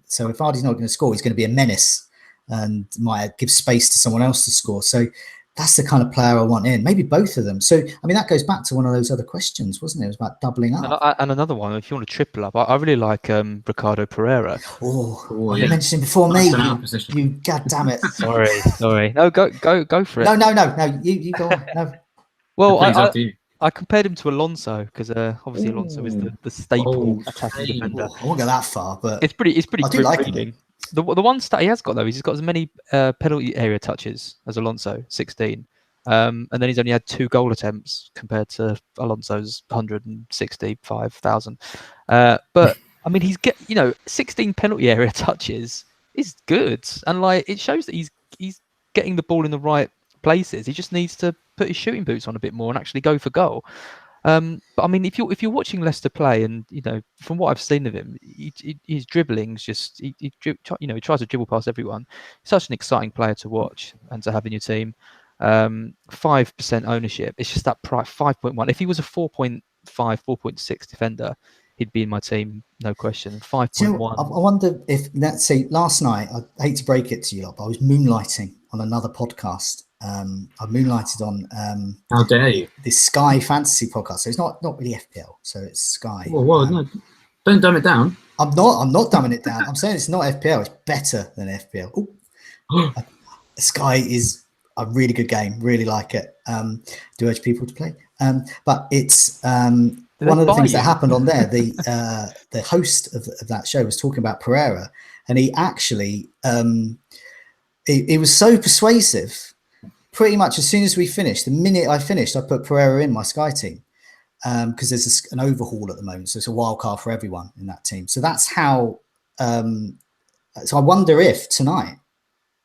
So if Vardy's not going to score, he's going to be a menace and might give space to someone else to score. So that's the kind of player I want in. Maybe both of them. So, I mean, that goes back to one of those other questions, wasn't it? It was about doubling up. And another one, if you want to triple up, I really like Ricardo Pereira. You mentioned him before me. You goddamn it. Sorry. No, go for it. No. You go on. No. Well, I compared him to Alonso because obviously Alonso is the staple attacking defender. I won't go that far, but it's pretty I like him. The one stat he has got, though, he's got as many penalty area touches as Alonso, 16. And then he's only had 2 goal attempts compared to Alonso's 165,000. But I mean, 16 penalty area touches is good, and like it shows that he's getting the ball in the right places. He just needs to put his shooting boots on a bit more and actually go for goal. But I mean, if you're watching Leicester play, and from what I've seen of him, his dribbling's just he tries to dribble past everyone. He's such an exciting player to watch and to have in your team. 5% ownership. It's just that price, 5.1. If he was a 4.5, 4.6 defender, he'd be in my team, no question. 5.1. I wonder if, let's say, last night, I hate to break it to you lot, but I was moonlighting on another podcast. I moonlighted on how dare you, this Sky Fantasy podcast. So it's not really FPL, so it's Sky. Whoa, no, don't dumb it down. I'm not dumbing it down. I'm saying it's not FPL. It's better than FPL. Sky is a really good game. Really like it. Do urge people to play. But it's one of the things that happened on there. The host of that show was talking about Pereira, and he actually it was so persuasive. Pretty much as soon as we finished, the minute I finished, I put Pereira in my Sky team because there's an overhaul at the moment. So it's a wild card for everyone in that team. So that's how. So I wonder if tonight,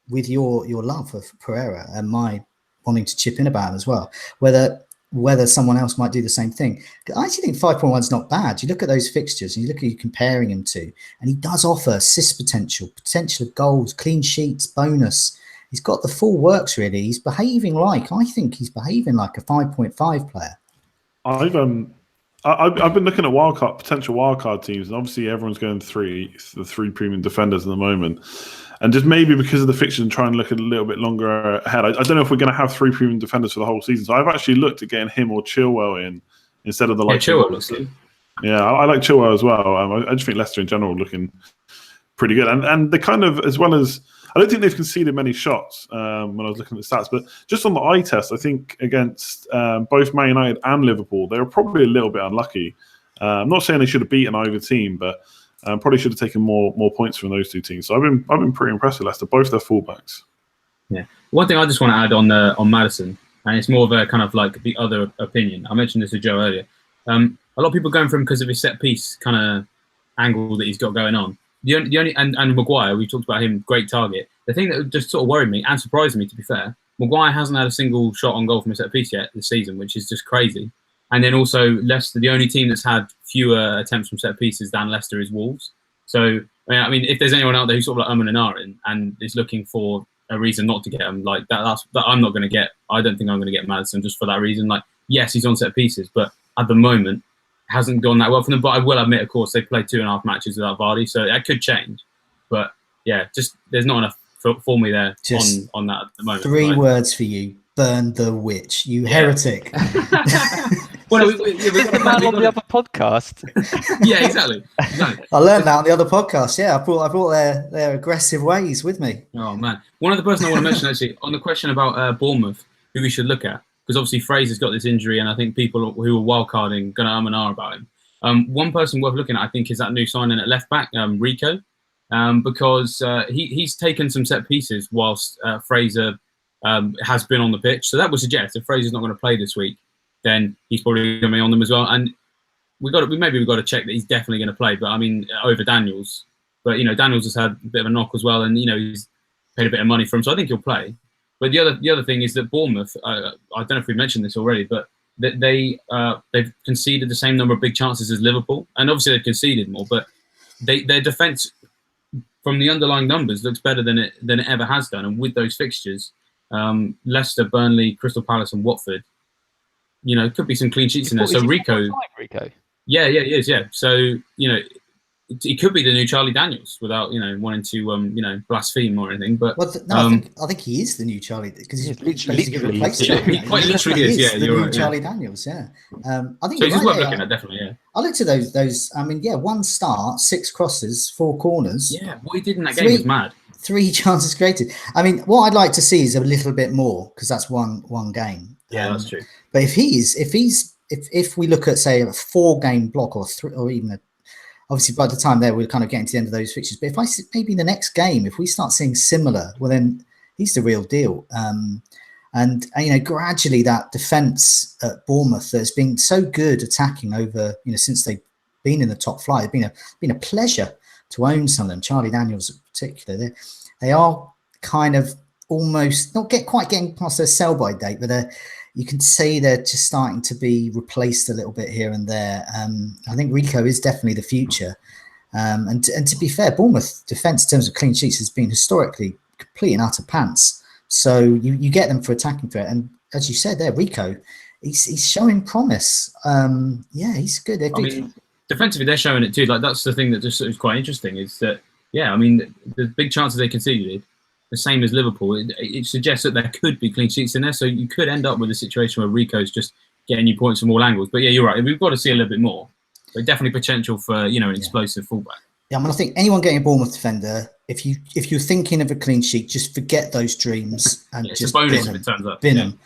with your love of Pereira and my wanting to chip in about him as well, whether someone else might do the same thing. I actually think 5.1 is not bad. You look at those fixtures and you look at who you're comparing him to, and he does offer assist potential of goals, clean sheets, bonus. He's got the full works, really. I think he's behaving like a 5.5 player. I've been looking at potential wildcard teams, and obviously everyone's going the three premium defenders at the moment. And just maybe because of the fixture and trying to look a little bit longer ahead, I don't know if we're going to have 3 premium defenders for the whole season. So I've actually looked at getting him or Chilwell in instead of the like. Chilwell looks good. Yeah, I like Chilwell as well. I just think Leicester in general looking pretty good, and they kind of, as well as, I don't think they've conceded many shots when I was looking at the stats, but just on the eye test, I think against both Man United and Liverpool, they were probably a little bit unlucky. I'm not saying they should have beaten either team, but probably should have taken more points from those 2 teams. So I've been pretty impressed with Leicester, both their fullbacks. Yeah. One thing I just want to add on Maddison, and it's more of a kind of like the other opinion. I mentioned this to Joe earlier. A lot of people are going for him because of his set piece kind of angle that he's got going on. The only and Maguire, we talked about him, great target. The thing that just sort of worried me and surprised me, to be fair, Maguire hasn't had a single shot on goal from a set piece yet this season, which is just crazy. And then also Leicester, the only team that's had fewer attempts from set pieces than Leicester is Wolves. So I mean, if there's anyone out there who's sort of like and ahhing and is looking for a reason not to get him, like that I'm not going to get. I don't think I'm going to get Maddison just for that reason. Like, yes, he's on set pieces, but at the moment hasn't gone that well for them. But I will admit, of course, they played 2.5 matches without Vardy, so that could change. But yeah, just there's not enough for me there Just on that at the moment. 3 words for you: burn the witch, you heretic. Well, the man on the other podcast. Yeah, exactly. I learned that on the other podcast. Yeah, I brought their aggressive ways with me. Oh man, one other person I want to mention actually on the question about Bournemouth, who we should look at, because obviously Fraser's got this injury, and I think people who are wildcarding going to and about him. One person worth looking at, I think, is that new signing at left back, Rico, because he's taken some set pieces whilst Fraser has been on the pitch. So that would suggest if Fraser's not going to play this week, then he's probably going to be on them as well. And we've got to check that he's definitely going to play. But I mean, over Daniels. But Daniels has had a bit of a knock as well, and he's paid a bit of money for him, so I think he'll play. But the other thing is that Bournemouth, I don't know if we mentioned this already, but they've conceded the same number of big chances as Liverpool, and obviously they've conceded more. But their defence, from the underlying numbers, looks better than it ever has done. And with those fixtures, Leicester, Burnley, Crystal Palace, and Watford, could be some clean sheets in there. So Rico. Yeah, he is. Yeah, so it could be the new Charlie Daniels without wanting to blaspheme or anything. But I think he is the new Charlie because he's literally replaced Charlie. He quite literally is. Yeah, the you're new right. Charlie Daniels. Yeah, I think so he's worth looking at, definitely. Yeah, I looked at those. I mean, 1 start, 6 crosses, 4 corners. Yeah, what he did in that game was mad. 3 chances created. I mean, what I'd like to see is a little bit more because that's one game. Yeah, that's true. But if we look at say a 4-game block or 3 or even obviously by the time there we're kind of getting to the end of those fixtures. But if I see maybe the next game, if we start seeing similar, well then he's the real deal. And gradually that defence at Bournemouth that's been so good attacking over since they've been in the top flight, it's been a pleasure to own some of them. Charlie Daniels in particular, they are kind of almost not quite getting past their sell-by date, but you can say they're just starting to be replaced a little bit here and there. I think Rico is definitely the future. And to be fair, Bournemouth defence in terms of clean sheets has been historically complete and utter pants. So you get them for attacking threat. And as you said there, Rico, he's showing promise. He's good. Defensively, they're showing it too. Like that's the thing that just is quite interesting is that, the big chances they conceded, the same as Liverpool, it suggests that there could be clean sheets in there. So you could end up with a situation where Rico's just getting you points from all angles. But yeah, you're right. We've got to see a little bit more. But definitely potential for an explosive fullback. Yeah, I think anyone getting a Bournemouth defender, if you're thinking of a clean sheet, just forget those dreams and just bin them.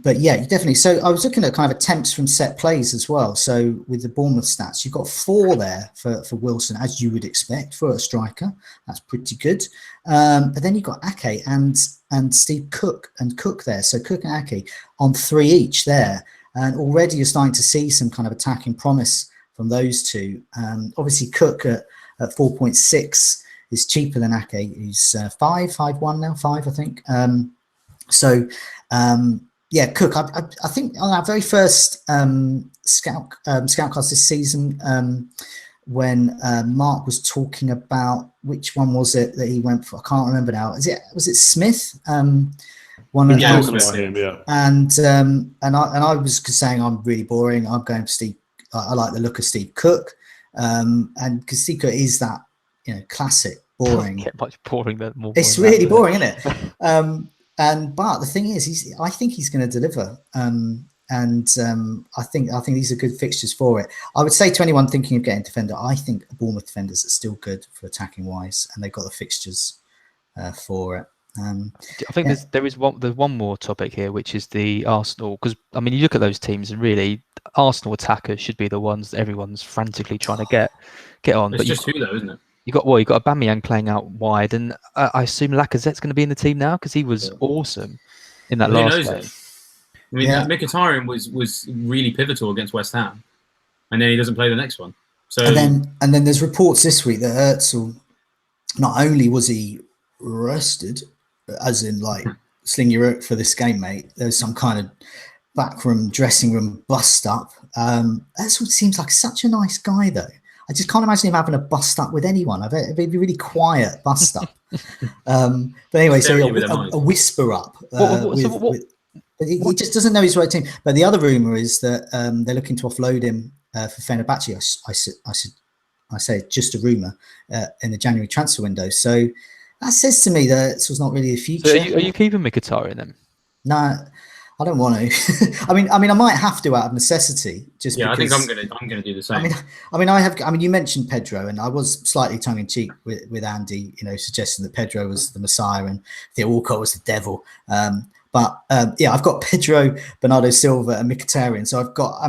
But yeah, definitely. So I was looking at kind of attempts from set plays as well. So with the Bournemouth stats, you've got 4 there for Wilson, as you would expect for a striker. That's pretty good. But then you've got Ake and Steve Cook there. So Cook and Ake on 3 each there. And already you're starting to see some kind of attacking promise from those two. Obviously Cook at 4.6 is cheaper than Ake, who's 5.1 now, 5 I think. Cook. I think on our very first Scoutcast this season, when Mark was talking about which one was it that he went for? I can't remember now. Was it Smith? One of him, yeah. And I was saying I'm really boring. I'm going for Steve. I like the look of Steve Cook, and because Steve Cook is that classic boring. Get much boring than more. It's really boring, isn't it? But the thing is, I think he's going to deliver, I think these are good fixtures for it. I would say to anyone thinking of getting a defender, I think Bournemouth defenders are still good for attacking wise, and they've got the fixtures for it. I think there's one more topic here, which is the Arsenal, because you look at those teams, and really Arsenal attackers should be the ones that everyone's frantically trying to get on. It's just who though, isn't it? You got Aubameyang playing out wide, and I assume Lacazette's going to be in the team now because he was awesome in that last game. Mkhitaryan was really pivotal against West Ham, and then he doesn't play the next one. So and then there's reports this week that Özil, not only was he arrested, as in like sling your hook for this game, mate. There's some kind of backroom dressing room bust up. Özil seems like such a nice guy though. I just can't imagine him having a bust up with anyone. I bet it'd be really quiet bust up. But anyway, so a whisper up. He just doesn't know his right team. But the other rumor is that they're looking to offload him for Fenerbahce. I say just a rumour in the January transfer window. So that says to me that this was not really the future. So are you keeping Mkhitaryan then? No, I don't want to. I mean, I might have to out of necessity. Just yeah, because, I think I'm gonna do the same. I mean, you mentioned Pedro, and I was slightly tongue in cheek with Andy, suggesting that Pedro was the Messiah and Theo Walcott was the devil. But I've got Pedro, Bernardo Silva, and Mkhitaryan. So I've got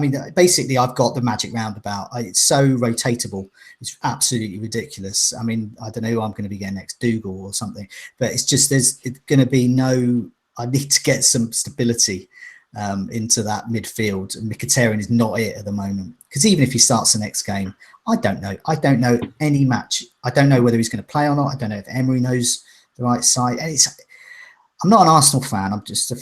the magic roundabout. It's so rotatable. It's absolutely ridiculous. I mean, I don't know who I'm going to be getting next, Dougal or something. But it's just it's going to be no. I need to get some stability into that midfield. And Mkhitaryan is not it at the moment. Because even if he starts the next game, I don't know. I don't know any match. I don't know whether he's going to play or not. I don't know if Emery knows the right side. And I'm not an Arsenal fan. I'm just a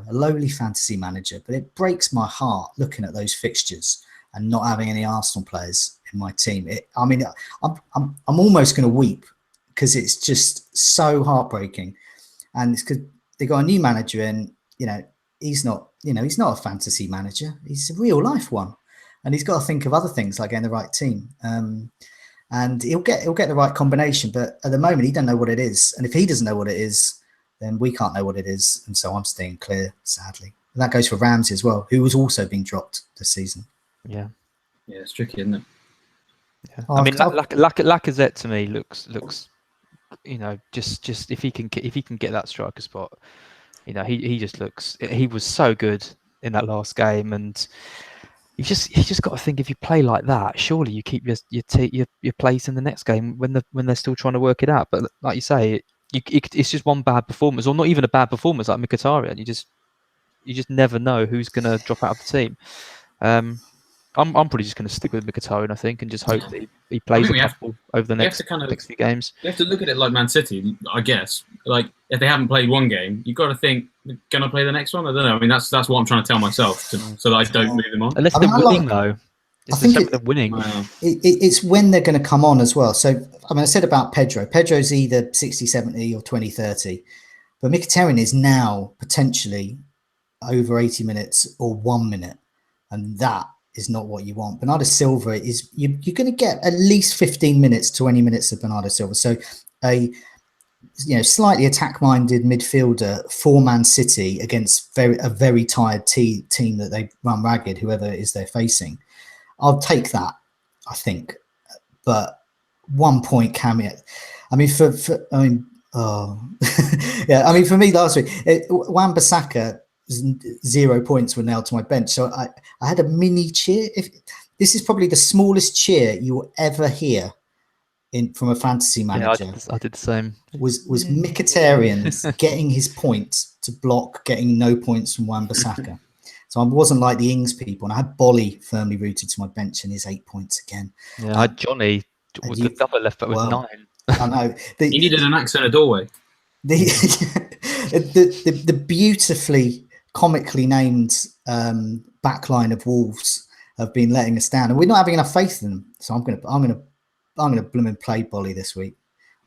lowly fantasy manager. But it breaks my heart looking at those fixtures and not having any Arsenal players in my team. I'm almost going to weep because it's just so heartbreaking. And it's because they got a new manager in. He's not a fantasy manager. He's a real life one, and he's got to think of other things like getting the right team. And he'll get the right combination. But at the moment, he doesn't know what it is. And if he doesn't know what it is, then we can't know what it is. And so I'm staying clear, sadly. And that goes for Ramsey as well, who was also being dropped this season. Yeah, it's tricky, isn't it? Yeah. I mean, Lacazette to me looks. Just if he can get that striker spot, he just looks. He was so good in that last game, and you just got to think if you play like that, surely you keep your place in the next game when they're still trying to work it out. But like you say, it's just one bad performance, or not even a bad performance like Mkhitaryan. You just never know who's going to drop out of the team. I'm probably just going to stick with Mkhitaryan, I think, and just hope that he plays a couple over the next few games. You have to look at it like Man City, I guess. Like, if they haven't played one game, you've got to think, can I play the next one? I don't know. I mean, that's what I'm trying to tell myself, so that I don't move them on. Unless they're winning, though. I think they're winning. It's when they're going to come on as well. So, I mean, I said about Pedro. Pedro's either 60, 70 or 20, 30. But Mkhitaryan is now potentially over 80 minutes or 1 minute. And that is not what you want. Bernardo Silva is you're going to get at least 15 minutes, 20 minutes of Bernardo Silva. So a slightly attack-minded midfielder for Man City against a very tired team that they run ragged, whoever it is they're facing. I'll take that, I think. But 1 point cameo. I mean, for me last week, Wan-Bissaka, 0 points were nailed to my bench. So I had a mini cheer. This is probably the smallest cheer you will ever hear from a fantasy manager. Yeah, I did the same. Was Mkhitaryan getting his point to block getting no points from Wan-Bissaka. So I wasn't like the Ings people, and I had Bolly firmly rooted to my bench and his 8 points again. Yeah, I had Johnny with the double left back with 9. I know. He needed an axe and a doorway. The beautifully comically named backline of Wolves have been letting us down, and we're not having enough faith in them. So I'm gonna blooming play Bolly this week.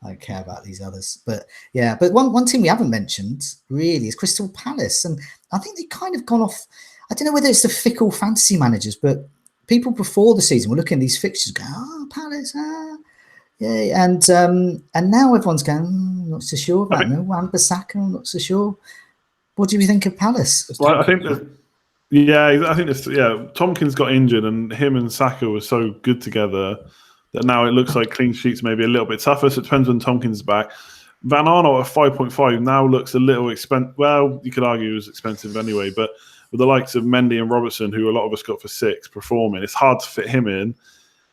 I don't care about these others, but yeah. But one team we haven't mentioned really is Crystal Palace, and I think they've kind of gone off. I don't know whether it's the fickle fantasy managers, but people before the season were looking at these fixtures, going, Palace, yeah, and now everyone's going, not so sure about Wan-Bissaka, I'm not so sure. What do you think of Palace? Well, I think Tompkins got injured, and him and Saka were so good together that now it looks like clean sheets may be a little bit tougher. So it depends when Tompkins is back. Van Arnold at 5.5 now looks a little expensive. Well, you could argue it was expensive anyway, but with the likes of Mendy and Robertson, who a lot of us got for 6 performing, it's hard to fit him in.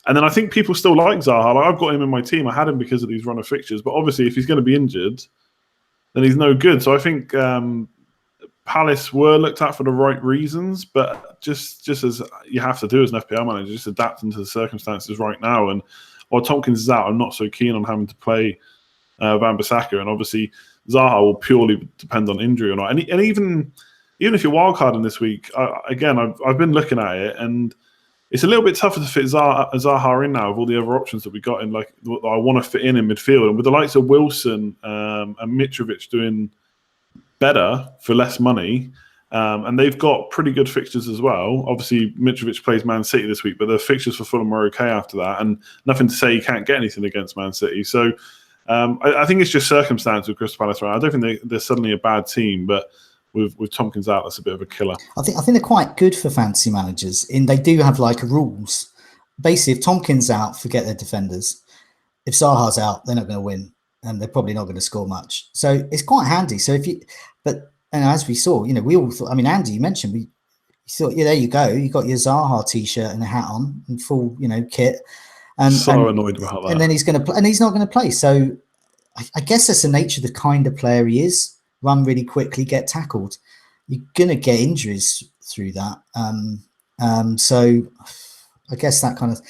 And then I think people still like Zaha. Like, I've got him in my team. I had him because of these run of fixtures. But obviously, if he's going to be injured, then he's no good. So I think Palace were looked at for the right reasons. But just as you have to do as an FPL manager, just adapting to the circumstances right now. And while Tompkins is out, I'm not so keen on having to play Wan-Bissaka. And obviously, Zaha will purely depend on injury or not. And even if you're wildcarding this week, I've been looking at it, and it's a little bit tougher to fit Zaha in now with all the other options that we got in, like that I want to fit in midfield. And with the likes of Wilson and Mitrovic doing better for less money, And they've got pretty good fixtures as well. Obviously, Mitrovic plays Man City this week, but the fixtures for Fulham are okay after that, and nothing to say you can't get anything against Man City. So I think it's just circumstance with Crystal Palace right now. I don't think they're suddenly a bad team, but with Tompkins out, that's a bit of a killer. I think they're quite good for fantasy managers in they do have like rules. Basically, if Tompkins out, forget their defenders. If Zaha's out, they're not going to win, and they're probably not going to score much. So it's quite handy. So and as we saw, we all thought. I mean, Andy, you mentioned we thought, yeah, there you go. You got your Zaha t-shirt and a hat on and full, kit. And Annoyed about that. And then he's going to play, and he's not going to play. So I guess that's the nature of the kind of player he is. Run really quickly, get tackled. You're going to get injuries through that. So I guess that kind of,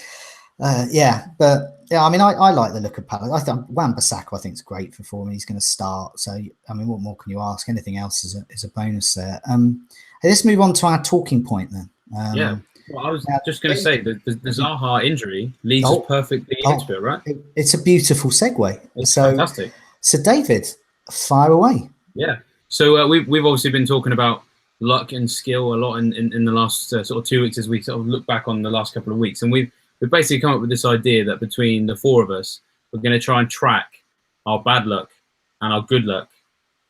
But yeah, I mean, I like the look of Palace. I think Wan-Bissaka, I think, is great for form. He's going to start. So, I mean, what more can you ask? Anything else is a bonus there. Let's move on to our talking point then. Well, I was just going to say that the Zaha injury leads us perfectly into it, right? It's a beautiful segue. It's fantastic. So, David, fire away. Yeah. So we've obviously been talking about luck and skill a lot in the last sort of 2 weeks as we sort of look back on the last couple of weeks, and we've basically come up with this idea that between the four of us, we're going to try and track our bad luck and our good luck,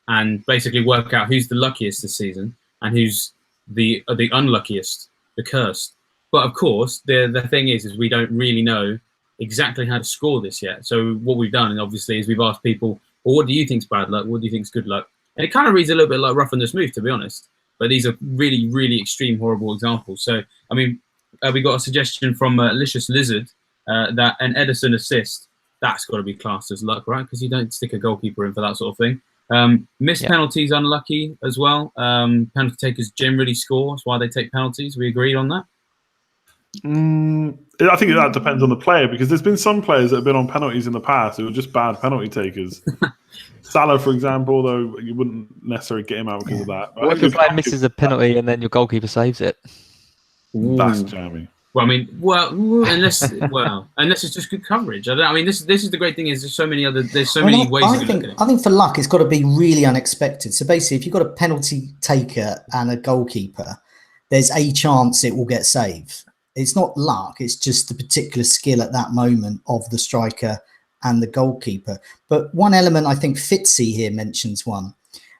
and basically work out who's the luckiest this season and who's the unluckiest, the cursed. But of course, the thing is we don't really know exactly how to score this yet. So what we've done, obviously, is we've asked people, well, what do you think's bad luck? What do you think's good luck? And it kind of reads a little bit like rough on the smooth, to be honest. But these are really, really extreme, horrible examples. So, I mean, we got a suggestion from Licious Lizard that an Edison assist, that's got to be classed as luck, right? Because you don't stick a goalkeeper in for that sort of thing. Missed penalties, unlucky as well. Penalty takers generally score. That's why they take penalties. We agreed on that? I think that depends on the player, because there's been some players that have been on penalties in the past who are just bad penalty takers. Salah, for example, though, you wouldn't necessarily get him out because of that. What if your player misses a penalty and then your goalkeeper saves it? That's jammy. Well, I mean, unless it's just good coverage. I mean, this is the great thing is there's so many ways you can look at it. I think for luck, it's got to be really unexpected. So basically, if you've got a penalty taker and a goalkeeper, there's a chance it will get saved. It's not luck. It's just the particular skill at that moment of the striker and the goalkeeper. But one element, I think Fitzy here mentions one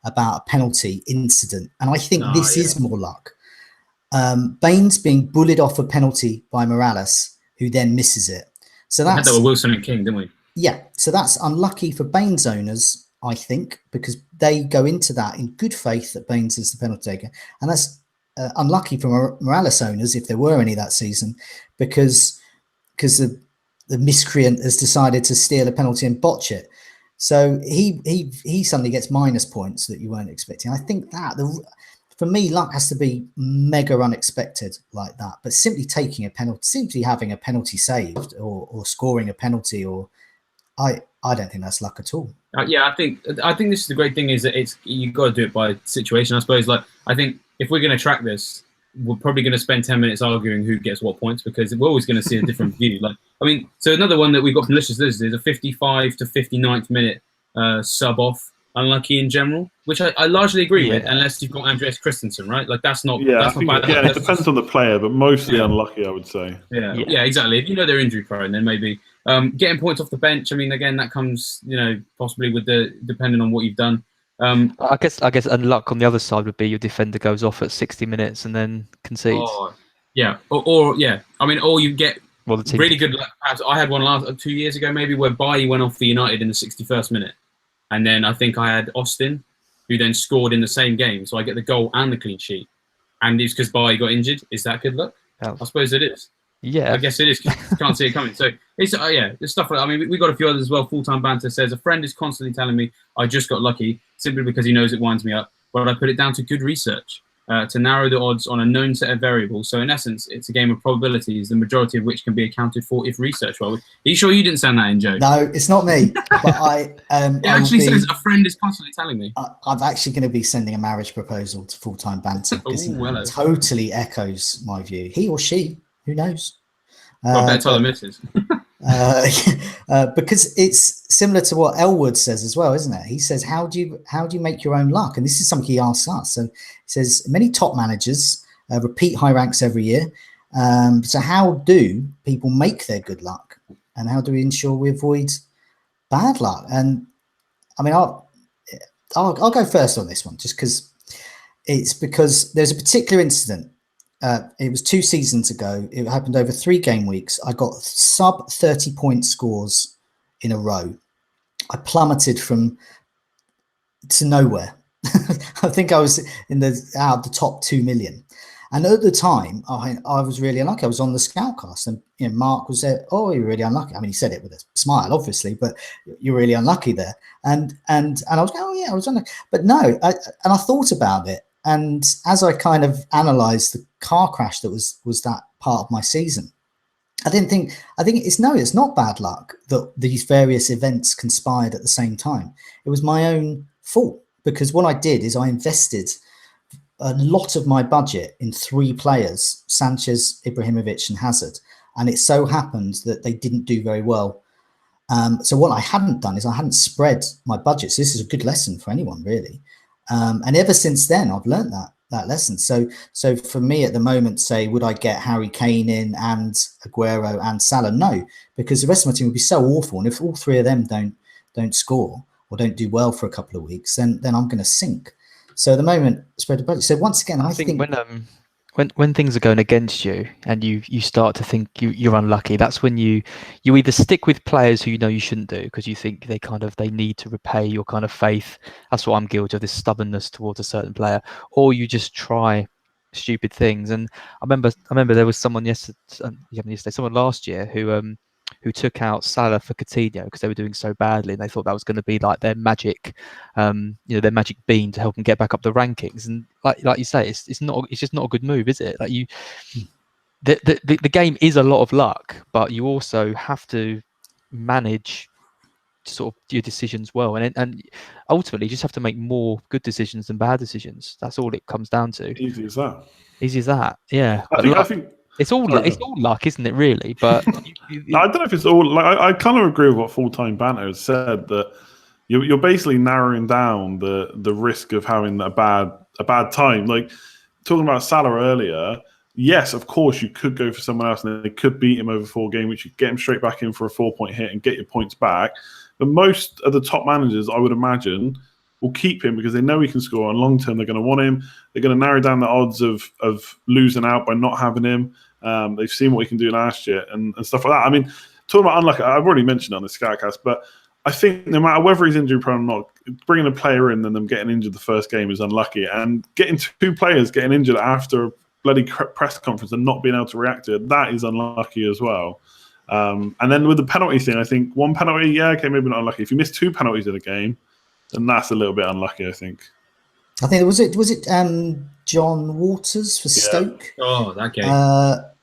about a penalty incident. And I think this is more luck. Baines being bullied off a penalty by Morales, who then misses it. So that's, we had that with Wilson and King, didn't we? Yeah. So that's unlucky for Baines owners, I think, because they go into that in good faith that Baines is the penalty taker. And that's unlucky for Morales owners, if there were any that season, because the miscreant has decided to steal a penalty and botch it. So he suddenly gets minus points that you weren't expecting. I think that for me, luck has to be mega unexpected like that. But simply taking a penalty, simply having a penalty saved or scoring a penalty, I don't think that's luck at all. I think this is the great thing is that you've got to do it by situation. I suppose, like, I think if we're going to track this, we're probably going to spend 10 minutes arguing who gets what points, because we're always going to see a different view. Like, I mean, so another one that we got from Licious Lizard is a 55 to 59th minute sub off unlucky in general, which I largely agree with, unless you've got Andreas Christensen, right? Like, that's not bad. It depends on the player, but mostly unlucky, I would say. Yeah, exactly. If you know they're injury prone, then maybe getting points off the bench. I mean, again, that comes, possibly with depending on what you've done. I guess unluck on the other side would be your defender goes off at 60 minutes and then concedes. Or you get really good luck. Perhaps I had one 2 years ago, maybe, where Bailly went off for United in the 61st minute, and then I think I had Austin, who then scored in the same game, so I get the goal and the clean sheet, and it's because Bailly got injured. Is that good luck? I suppose it is. Yeah, I guess it is. Can't see it coming. So it's there's stuff like that. I mean, we got a few others as well. Full-time banter says a friend is constantly telling me I just got lucky simply because he knows it winds me up, but I put it down to good research to narrow the odds on a known set of variables. So in essence, it's a game of probabilities, the majority of which can be accounted for if research well. Are you sure you didn't send that in, Joe? No, it's not me. But it actually says a friend is constantly telling me. I'm actually going to be sending a marriage proposal to Full-time banter because he totally echoes my view. He or she, who knows? I better tell the missus. Because it's similar to what Elwood says as well, isn't it? He says, how do you make your own luck? And this is something he asks us. So he says, many top managers repeat high ranks every year. So how do people make their good luck? And how do we ensure we avoid bad luck? And I mean, I'll go first on this one, just because there's a particular incident. It was 2 seasons ago. It happened over 3 game weeks. I got sub 30-point scores in a row. I plummeted to nowhere. I think I was out of the top 2 million. And at the time, I was really unlucky. I was on the Scoutcast, and Mark was there. Oh, you're really unlucky. I mean, he said it with a smile, obviously, but you're really unlucky there. And I was going, oh yeah, I was unlucky. But no, I thought about it. And as I kind of analysed the car crash that was that part of my season, I think it's not bad luck that these various events conspired at the same time. It was my own fault, because what I did is I invested a lot of my budget in 3 players, Sanchez, Ibrahimovic and Hazard. And it so happened that they didn't do very well. So what I hadn't done is I hadn't spread my budget. So this is a good lesson for anyone, really. And ever since then, I've learned that lesson. So for me at the moment, say, would I get Harry Kane in and Aguero and Salah? No, because the rest of my team would be so awful. And if all 3 of them don't score or don't do well for a couple of weeks, then I'm going to sink. So at the moment, spread the budget. So once again, I think when things are going against you and you start to think you're unlucky, that's when you either stick with players who you know you shouldn't do because you think they need to repay your kind of faith. That's what I'm guilty of, this stubbornness towards a certain player, or you just try stupid things. And I remember there was someone someone last year who took out Salah for Coutinho because they were doing so badly, and they thought that was going to be like their magic, their magic bean to help them get back up the rankings. And like you say, it's just not a good move, is it? Like the game is a lot of luck, but you also have to manage sort of your decisions well, and ultimately you just have to make more good decisions than bad decisions. That's all it comes down to. Easy as that. Yeah. I think it's all luck, isn't it? Really, but I don't know if it's all. Like, I kind of agree with what Full-Time Banter has said, that you're basically narrowing down the risk of having a bad time. Like talking about Salah earlier. Yes, of course you could go for someone else and they could beat him over 4 games, which you get him straight back in for a 4-point hit and get your points back. But most of the top managers, I would imagine, will keep him because they know he can score. On long term, they're going to want him. They're going to narrow down the odds of losing out by not having him. They've seen what he can do last year and stuff like that. I mean, talking about unlucky, I've already mentioned it on the Scoutcast, but I think no matter whether he's injury prone or not, bringing a player in and them getting injured the first game is unlucky. And getting 2 players getting injured after a bloody press conference and not being able to react to it, that is unlucky as well. And then with the penalty thing, I think 1 penalty, yeah, okay, maybe not unlucky. If you miss 2 penalties in a game, then that's a little bit unlucky, I think. I think was it John Waters for Stoke? Oh, that game.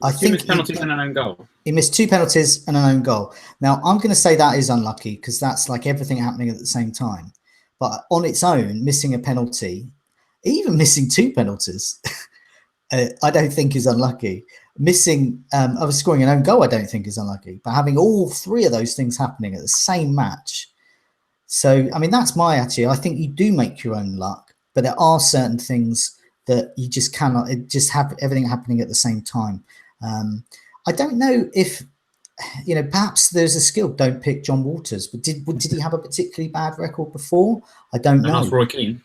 I think missed penalties and an own goal. He missed 2 penalties and an own goal. Now I'm going to say that is unlucky because that's like everything happening at the same time. But on its own, missing a penalty, even missing 2 penalties, I don't think is unlucky. Missing of scoring an own goal, I don't think is unlucky. But having all 3 of those things happening at the same match. So, I mean, that's my attitude. I think you do make your own luck, but there are certain things that you just cannot just have everything happening at the same time. I don't know if, perhaps there's a skill. Don't pick John Waters, but did he have a particularly bad record before? I don't know. That's Roy Keane.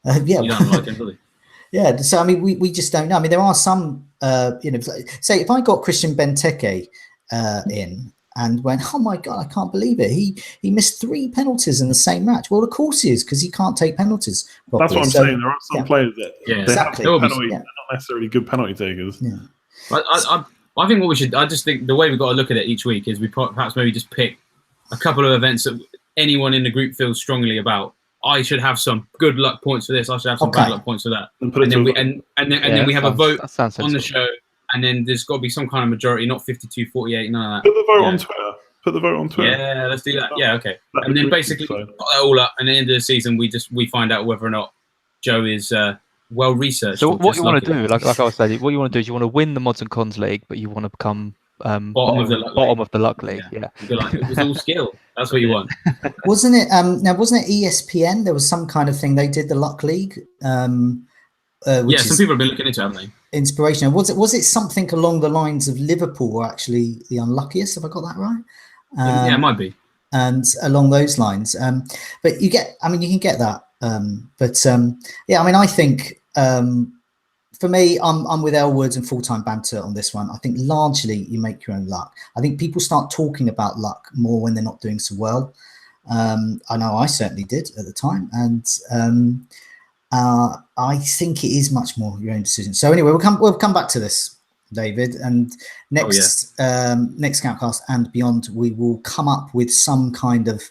Yeah. You don't like him, really. Yeah. So, I mean, we just don't know. I mean, there are some, say if I got Christian Benteke in, and went, oh my God, I can't believe it. He missed 3 penalties in the same match. Well, of course he is, because he can't take penalties properly. That's what I'm saying. There are some players that exactly. have penalties, they're not necessarily good penalty takers. Yeah. I think what we should, I just think the way we've got to look at it each week is we perhaps maybe just pick a couple of events that anyone in the group feels strongly about. I should have some good luck points for this. I should have some bad luck points for that. And then we have a vote on the show. And then there's got to be some kind of majority, not 52-48, none of that. Put the vote on Twitter. Yeah, let's do that. Yeah, okay. And then basically put that all up, and at the end of the season, we find out whether or not Joe is well researched. So what you want to do, like I was saying, what you want to do is you want to win the Mods and Cons League, but you want to become Bottom of the luck bottom league. of the luck league. Yeah. You'd be like, it was all skill. That's what you want. Wasn't it? Wasn't it ESPN? There was some kind of thing they did, the Luck League. Which Some people have been looking into it, haven't they? Inspirational. Was it something along the lines of Liverpool were actually the unluckiest? Have I got that right? Yeah, it might be. And along those lines, but you can get that. I think for me, I'm with Elwood and full-time banter on this one. I think largely you make your own luck. I think people start talking about luck more when they're not doing so well. I know I certainly did at the time, and I think it is much more your own decision. So anyway, we'll come back to this, David, and next Scoutcast and beyond, we will come up with some kind of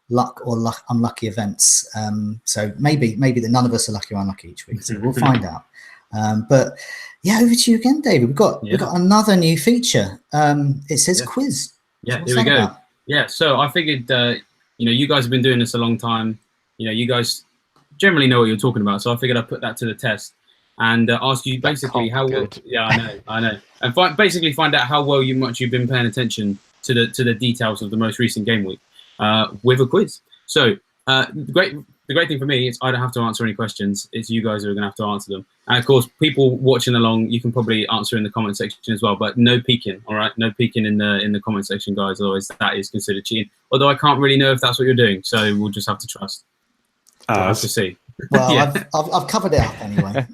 luck or unlucky events. So maybe that none of us are lucky or unlucky each week. So we'll find out. But yeah, over to you again, David. We've got another new feature. It says quiz. Yeah, so here we go. About? Yeah, so I figured, you guys have been doing this a long time. You guys generally know what you're talking about. So I figured I'd put that to the test and ask you basically how well. Yeah, I know. And basically find out how well much you've been paying attention to the details of the most recent game week with a quiz. So the great thing for me is I don't have to answer any questions. It's you guys who are going to have to answer them. And of course, people watching along, you can probably answer in the comment section as well. But no peeking, all right? No peeking in the comment section, guys. Otherwise, that is considered cheating. Although I can't really know if that's what you're doing, so we'll just have to trust. We'll have to see. Well, yeah. I've covered it up anyway.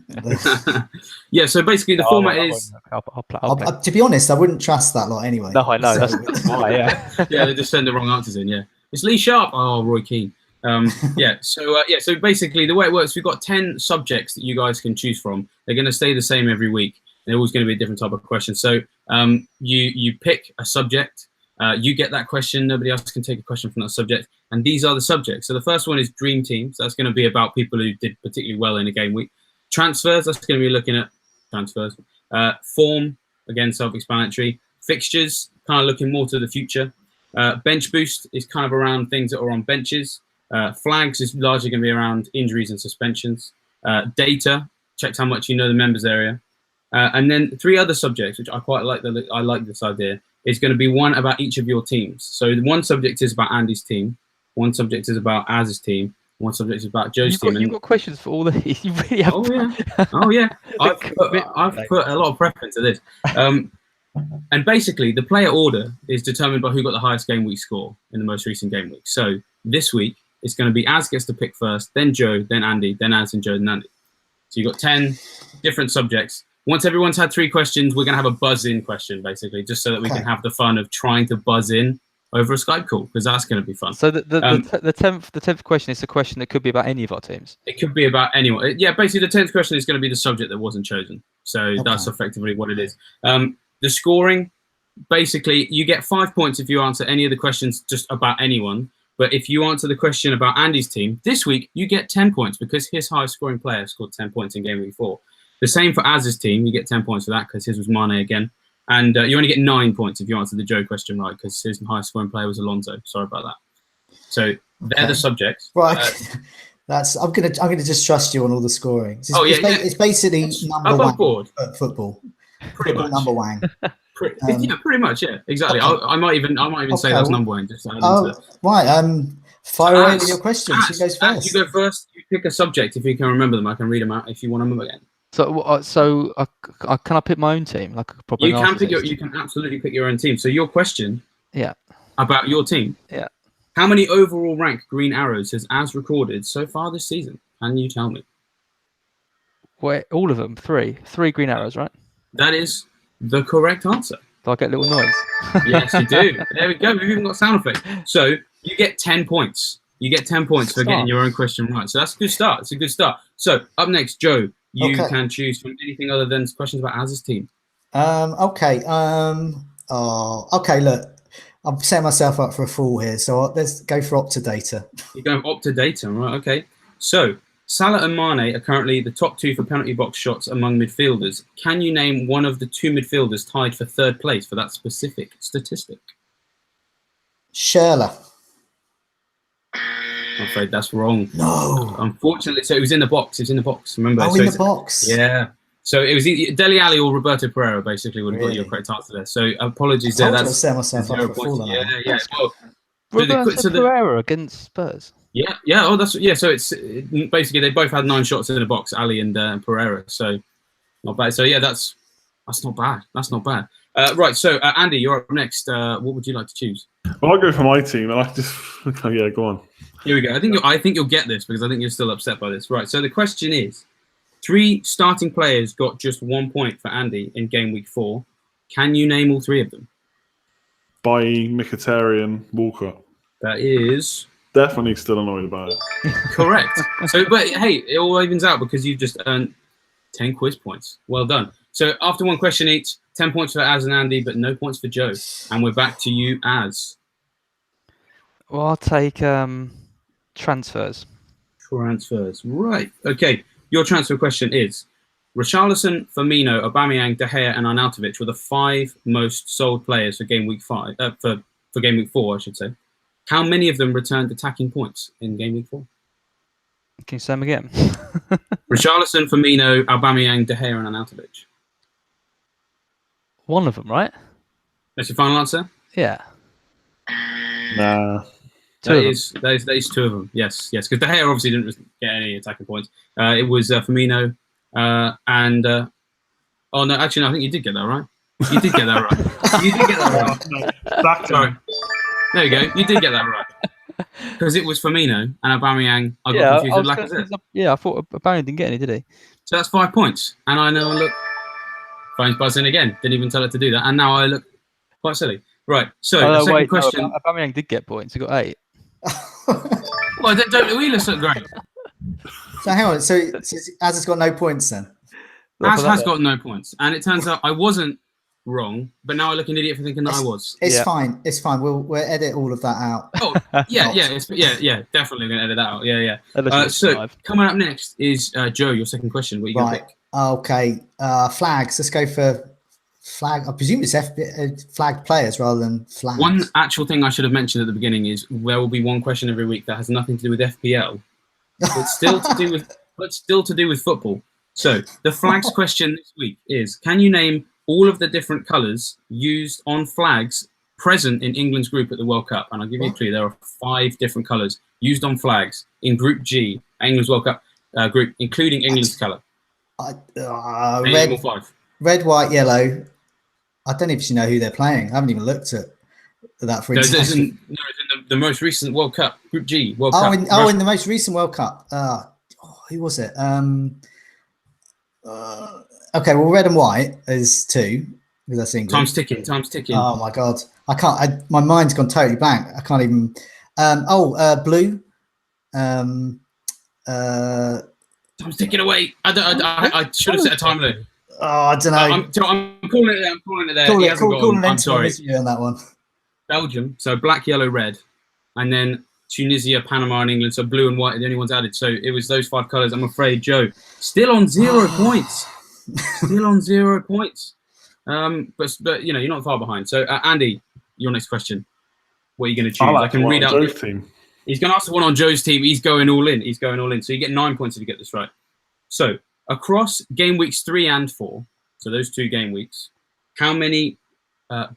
Yeah. So basically, the format is. To be honest, I wouldn't trust that lot anyway. No, I know. That's why. Yeah. Yeah, they just send the wrong answers in. Yeah, it's Lee Sharp. Oh, Roy Keane. So basically the way it works, we've got 10 subjects that you guys can choose from. They're going to stay the same every week. They're always going to be a different type of question. So you pick a subject, you get that question, nobody else can take a question from that subject, and these are the subjects. So the first one is dream teams. That's going to be about people who did particularly well in a game week. Transfers, that's going to be looking at transfers. Form, again, self-explanatory. Fixtures, kind of looking more to the future. Bench boost is kind of around things that are on benches. Flags is largely going to be around injuries and suspensions. Data checks how much you know the members area. And then 3 other subjects, which I quite like. I like this idea. Is going to be one about each of your teams. So one subject is about Andy's team. One subject is about Az's team. One subject is about Joe's team. You've got questions for all these. You really have. Oh yeah. I've put a lot of prep into this. And basically, the player order is determined by who got the highest game week score in the most recent game week. So this week, it's going to be Az gets to pick first, then Joe, then Andy, then Az and Joe, then Andy. So you've got 10 different subjects. Once everyone's had 3 questions, we're going to have a buzz-in question, basically, just so that we can have the fun of trying to buzz in over a Skype call, because that's going to be fun. So the 10th question is a question that could be about any of our teams. It could be about anyone. Yeah, basically, the 10th question is going to be the subject that wasn't chosen. So that's effectively what it is. The scoring, basically, you get 5 points if you answer any of the questions just about anyone. But if you answer the question about Andy's team, this week, you get 10 points because his highest scoring player scored 10 points in game week 4. The same for Az's team. You get 10 points for that because his was Mane again. And you only get 9 points if you answer the Joe question right because his highest scoring player was Alonso. Sorry about that. So they're the subjects. Right. I'm gonna just trust you on all the scoring. It's basically number above one board football. Pretty much. Number one. Pretty much. Yeah, exactly. Okay. I might even say that's number one. Just right. Fire away with your questions. Who goes first? You go first. You pick a subject if you can remember them. I can read them out if you want them again. So can I pick my own team? Like you can pick you can absolutely pick your own team. So your question, about your team, how many overall rank green arrows has Az recorded so far this season? Can you tell me? Wait, all of them, 3 green arrows, right? That is the correct answer. Do I get a little noise? Yes, you do. There we go. We've even got sound effects. So you get 10 points. You get 10 points for getting your own question right. So that's a good start. It's a good start. So up next, Joe. You can choose from anything other than questions about Az's team. Okay. Look, I'm setting myself up for a fall here, so let's go for Optadata. You're going Optadata, right? Okay. So Salah and Mane are currently the top 2 for penalty box shots among midfielders. Can you name one of the 2 midfielders tied for 3rd place for that specific statistic? Schürrle. I'm afraid that's wrong. No. Unfortunately, so it was in the box. It was in the box. Remember? Oh, in the box. Yeah. So it was Dele Alli or Roberto Pereira, basically, would have got your correct answer there. So apologies there. I That's set myself up 0 for points. falling. Yeah. Well, Roberto Pereira against Spurs. Yeah. Oh, that's So it's basically they both had 9 shots in the box, Ali and Pereira. So not bad. So yeah, that's not bad. That's not bad. Right. So Andy, you're up next. What would you like to choose? Well, I'll go for my team, and I just go on. Here we go. I think you'll get this because I think you're still upset by this. Right. So the question is: 3 starting players got just 1 point for Andy in game week 4. Can you name all 3 of them? By Mkhitaryan, Walcott. That is definitely still annoyed about it. Correct. So, but hey, it all evens out because you've just earned 10 quiz points. Well done. So after 1 question each, 10 points for Az and Andy, but no points for Joe. And we're back to you, Az. Well, I'll take transfers. Transfers. Right. Okay. Your transfer question is: Richarlison, Firmino, Aubameyang, De Gea, and Arnautovic were the 5 most sold players for game week 5. For game week 4, I should say. How many of them returned attacking points in game week 4? Can you say them again? Richarlison, Firmino, Aubameyang, De Gea, and Arnautovic. One of them, right? That's your final answer? Yeah. Nah. That is 2 of them. Yes. Because De Gea obviously didn't get any attacking points. It was Firmino and... oh, no, actually, no, I think you did get that right. You did get that right. You did get that right. Sorry. There you go. You did get that right. Because it was Firmino and Aubameyang. I got confused with Lacazette. Yeah, I thought Aubameyang didn't get any, did he? So that's 5 points. And I know I look... Phone's buzzing again. Didn't even tell it to do that. And now I look quite silly. Right. So the second question... No, Aubameyang did get points. He got 8. Well, don't we look great? So hang on. So Az has got no points then? Az has got no points. And it turns out I wasn't wrong, but now I look an idiot for thinking that I was. It's fine. It's fine. We'll edit all of that out. Oh, yeah. Definitely going to edit that out. Yeah. So coming up next is Joe, your second question. What are you going to pick? Okay. Flags. Let's go for flag. I presume it's flagged players rather than flags. One actual thing I should have mentioned at the beginning is there will be one question every week that has nothing to do with FPL, but still to do with football. So the flags question this week is: can you name all of the different colours used on flags present in England's group at the World Cup? And I'll give you a clue. There are 5 different colours used on flags in Group G, England's World Cup group, including England's colour. Red, white, yellow. I don't even know who they're playing. I haven't even looked at that for it's in the most recent World Cup, Group G World Cup. In the most recent World Cup. Who was it? Okay, well, red and white is 2 because that's England. Time's ticking. Oh my god, I can't. My mind's gone totally blank. I can't even. Blue. Time's ticking away. I should have set a time limit. Oh, I don't know. I'm calling it there. I'm sorry. On that one. Belgium. So black, yellow, red, and then Tunisia, Panama, and England. So blue and white are the only ones added. So it was those 5 colours. I'm afraid, Joe, still on 0 points. Still on 0 points. But you're not far behind. So Andy, your next question. What are you going to choose? I can read out. Joe's team. He's going to ask the one on Joe's team. He's going all in. So you get 9 points if you get this right. So across game weeks 3 and 4, so those 2 game weeks, how many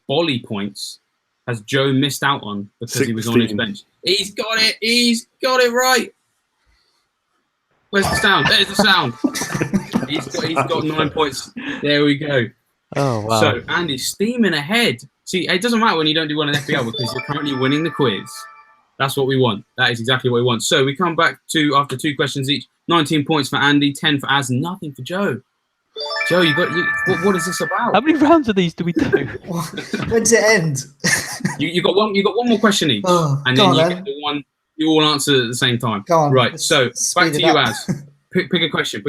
Bolly points has Joe missed out on because 16. He was on his bench? He's got it. He's got it right. Where's the sound? There's the sound. he's got 9 points. There we go. Oh, wow. So Andy's steaming ahead. See, it doesn't matter when you don't do one in FPL because you're currently winning the quiz. That's what we want. That is exactly what we want. So we come back to, after 2 questions each, 19 points for Andy, 10 for Az, nothing for Joe. Joe, what is this about? How many rounds of these do we do? When's it end? you got one more question each, and then you get the one you all answer at the same time. Go on. Right. So back to you, Az. Pick a question.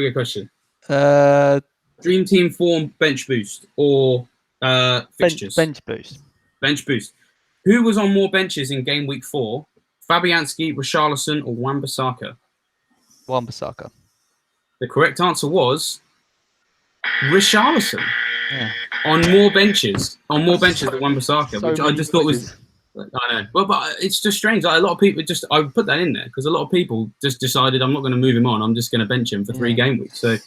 Dream team form, bench boost, or fixtures. Bench boost. Bench boost. Who was on more benches in game week 4? Fabianski, Richarlison, or Wan-Bissaka? Wan-Bissaka. The correct answer was Richarlison. Yeah. On more benches than Wan-Bissaka, which I just thought was. I know. Well, but it's just strange. Like, a lot of people I put that in there because a lot of people just decided I'm not going to move him on. I'm just going to bench him for 3 game weeks. So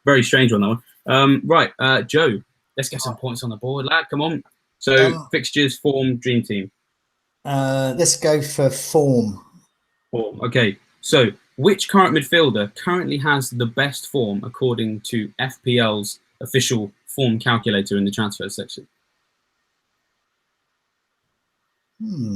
very strange on that one. Right, Joe, let's get some points on the board, lad. Come on. So fixtures, form, dream team. Let's go for form. Form. Okay. So which current midfielder currently has the best form according to FPL's official form calculator in the transfer section? Mane.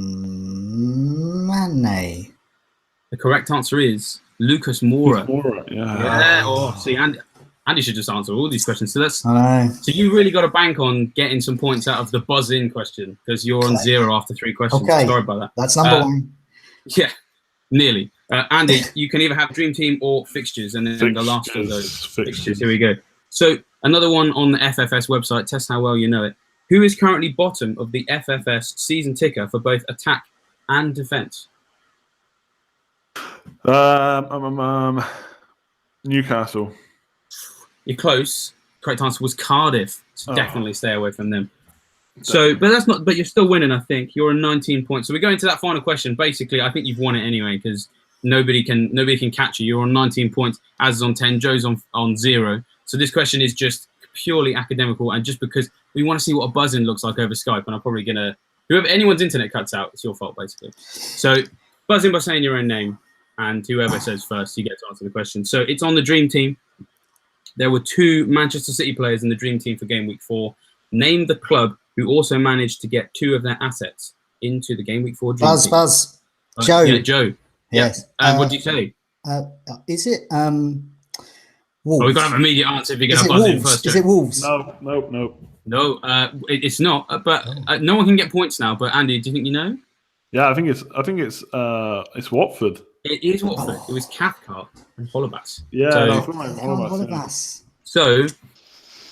The correct answer is Lucas Moura. Yeah. Oh, see, Andy should just answer all these questions. So that's I know. so you really got to bank on getting some points out of the buzz-in question because you're on 0 after 3 questions. Okay. Sorry about that. That's number 1. Yeah, nearly. Andy, you can either have dream team or fixtures, and then the last of those fixtures. Here we go. So another one on the FFS website. Test how well you know it. Who is currently bottom of the FFS season ticker for both attack and defense? Newcastle. You're close. Correct answer was Cardiff. So definitely stay away from them. So, but that's not. But you're still winning. I think you're on 19 points. So we go into that final question. Basically, I think you've won it anyway because nobody can catch you. You're on 19 points. Az is on 10. Joe's on 0. So this question is just purely academical and just because we want to see what a buzz-in looks like over Skype. And I'm probably gonna whoever anyone's internet cuts out, it's your fault basically. So buzz in by saying your own name, and whoever says first, you get to answer the question. So it's on the dream team. There were 2 Manchester City players in the dream team for Game Week 4. Name the club who also managed to get 2 of their assets into the Game Week 4 dream team. Buzz. Joe. Yeah, Joe. Yes. And what do you say? Is it Wolves? Wolves? We've got to have immediate answer if you're going Is to it buzz in Wolves? first. Is Joe. it Wolves? No, it's not. But no one can get points now. But Andy, do you think you know? Yeah, I think it's Watford. It is Watford. It was Cathcart and Holobas. Yeah, So, Holobas. So,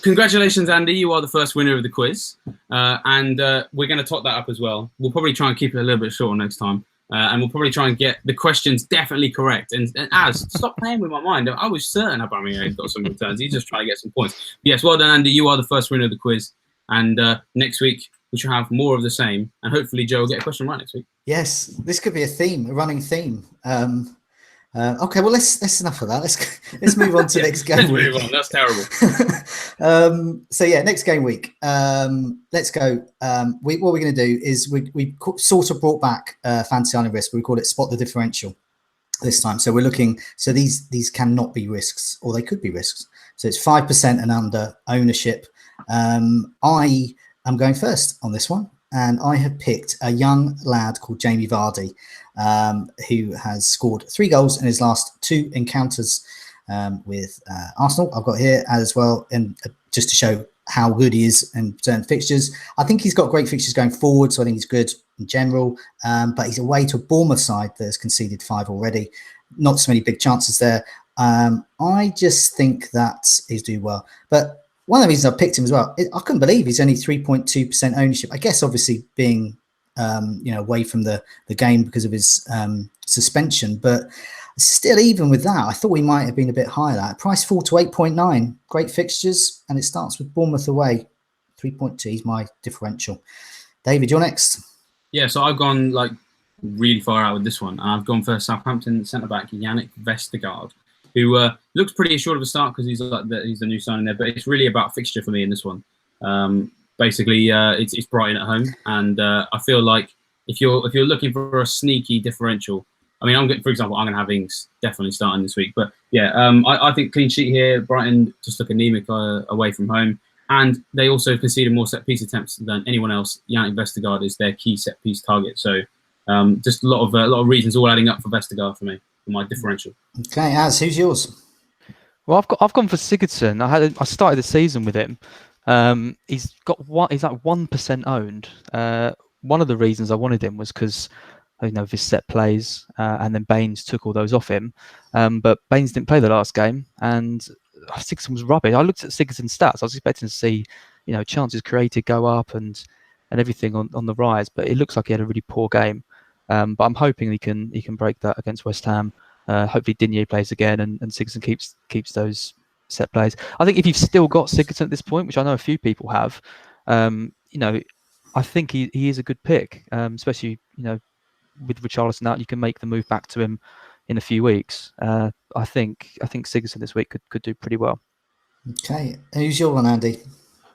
congratulations, Andy. You are the first winner of the quiz. And we're going to top that up as well. We'll probably try and keep it a little bit shorter next time. And we'll probably try and get the questions definitely correct. And Az, stop playing with my mind. I was certain Aubameyang got some returns. He's just trying to get some points. Yes, well done, Andy. You are the first winner of the quiz. And next week, we shall have more of the same. And hopefully, Joe will get a question right next week. Yes, this could be a running theme. Okay, well, let's enough of that. Let's move on to next game week. Move on. That's terrible. So yeah, next game week. Let's go. What we're going to do is we sort of brought back fantasy island risk. We call it spot the differential this time. So we're looking. So these cannot be risks, or they could be risks. So it's 5% and under ownership. I am going first on this one, and I have picked a young lad called Jamie Vardy, who has scored 3 goals in his last 2 encounters with Arsenal. I've got here as well, and just to show how good he is in certain fixtures. I think he's got great fixtures going forward, so I think he's good in general. But he's away to a Bournemouth side that has conceded 5 already. Not so many big chances there. I just think that he's doing well. But one of the reasons I picked him as well, I couldn't believe he's only 3.2% ownership. I guess obviously being away from the game because of his suspension, but still, even with that, I thought we might have been a bit higher. That price fall to 8.9. Great fixtures, and it starts with Bournemouth away. 3.2 is my differential. David, you're next. Yeah, so I've gone like really far out with this one. I've gone for Southampton centre back Yannick Vestergaard, who looks pretty assured of a start because he's the new signing there. But it's really about fixture for me in this one. Basically, it's Brighton at home, and I feel like if you're looking for a sneaky differential, I mean, for example, I'm going to have Ings definitely starting this week. But yeah, I think clean sheet here. Brighton just look anemic away from home, and they also conceded more set piece attempts than anyone else. Yannick Vestergaard is their key set piece target. So just a lot of reasons all adding up for Vestergaard for me for my differential. Okay, Az, who's yours? Well, I've gone for Sigurdsson. I started the season with him. He's like 1% owned. One of the reasons I wanted him was because of his set plays, and then Baines took all those off him. But Baines didn't play the last game, and Sigurdsson was rubbish. I looked at Sigurdsson's stats. I was expecting to see, chances created go up and everything on the rise. But it looks like he had a really poor game. But I'm hoping he can break that against West Ham. Hopefully Digne plays again, and Sigurdsson keeps those set plays. I think if you've still got Sigurdsson at this point, which I know a few people have, I think he is a good pick, especially with Richarlison out, you can make the move back to him in a few weeks. I think Sigurdsson this week could do pretty well. Okay, who's your one, Andy?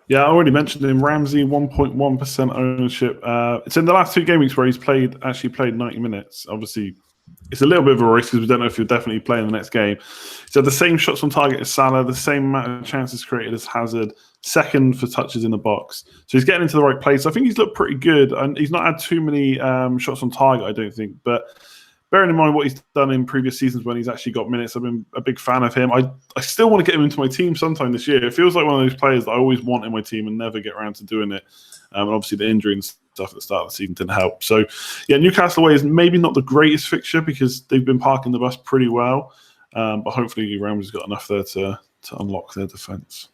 Yeah, I already mentioned him. Ramsey, 1.1% ownership. It's in the last 2 game weeks where he's actually played 90 minutes. Obviously, it's a little bit of a risk because we don't know if he'll definitely play in the next game. So the same shots on target as Salah, the same amount of chances created as Hazard, second for touches in the box. So he's getting into the right place. I think he's looked pretty good, and he's not had too many shots on target, I don't think. But bearing in mind what he's done in previous seasons when he's actually got minutes, I've been a big fan of him. I still want to get him into my team sometime this year. It feels like one of those players that I always want in my team and never get around to doing it. And obviously the injury and stuff at the start of the season didn't help. So, yeah, Newcastle away is maybe not the greatest fixture because they've been parking the bus pretty well. But hopefully Ramsey's got enough there to unlock their defence.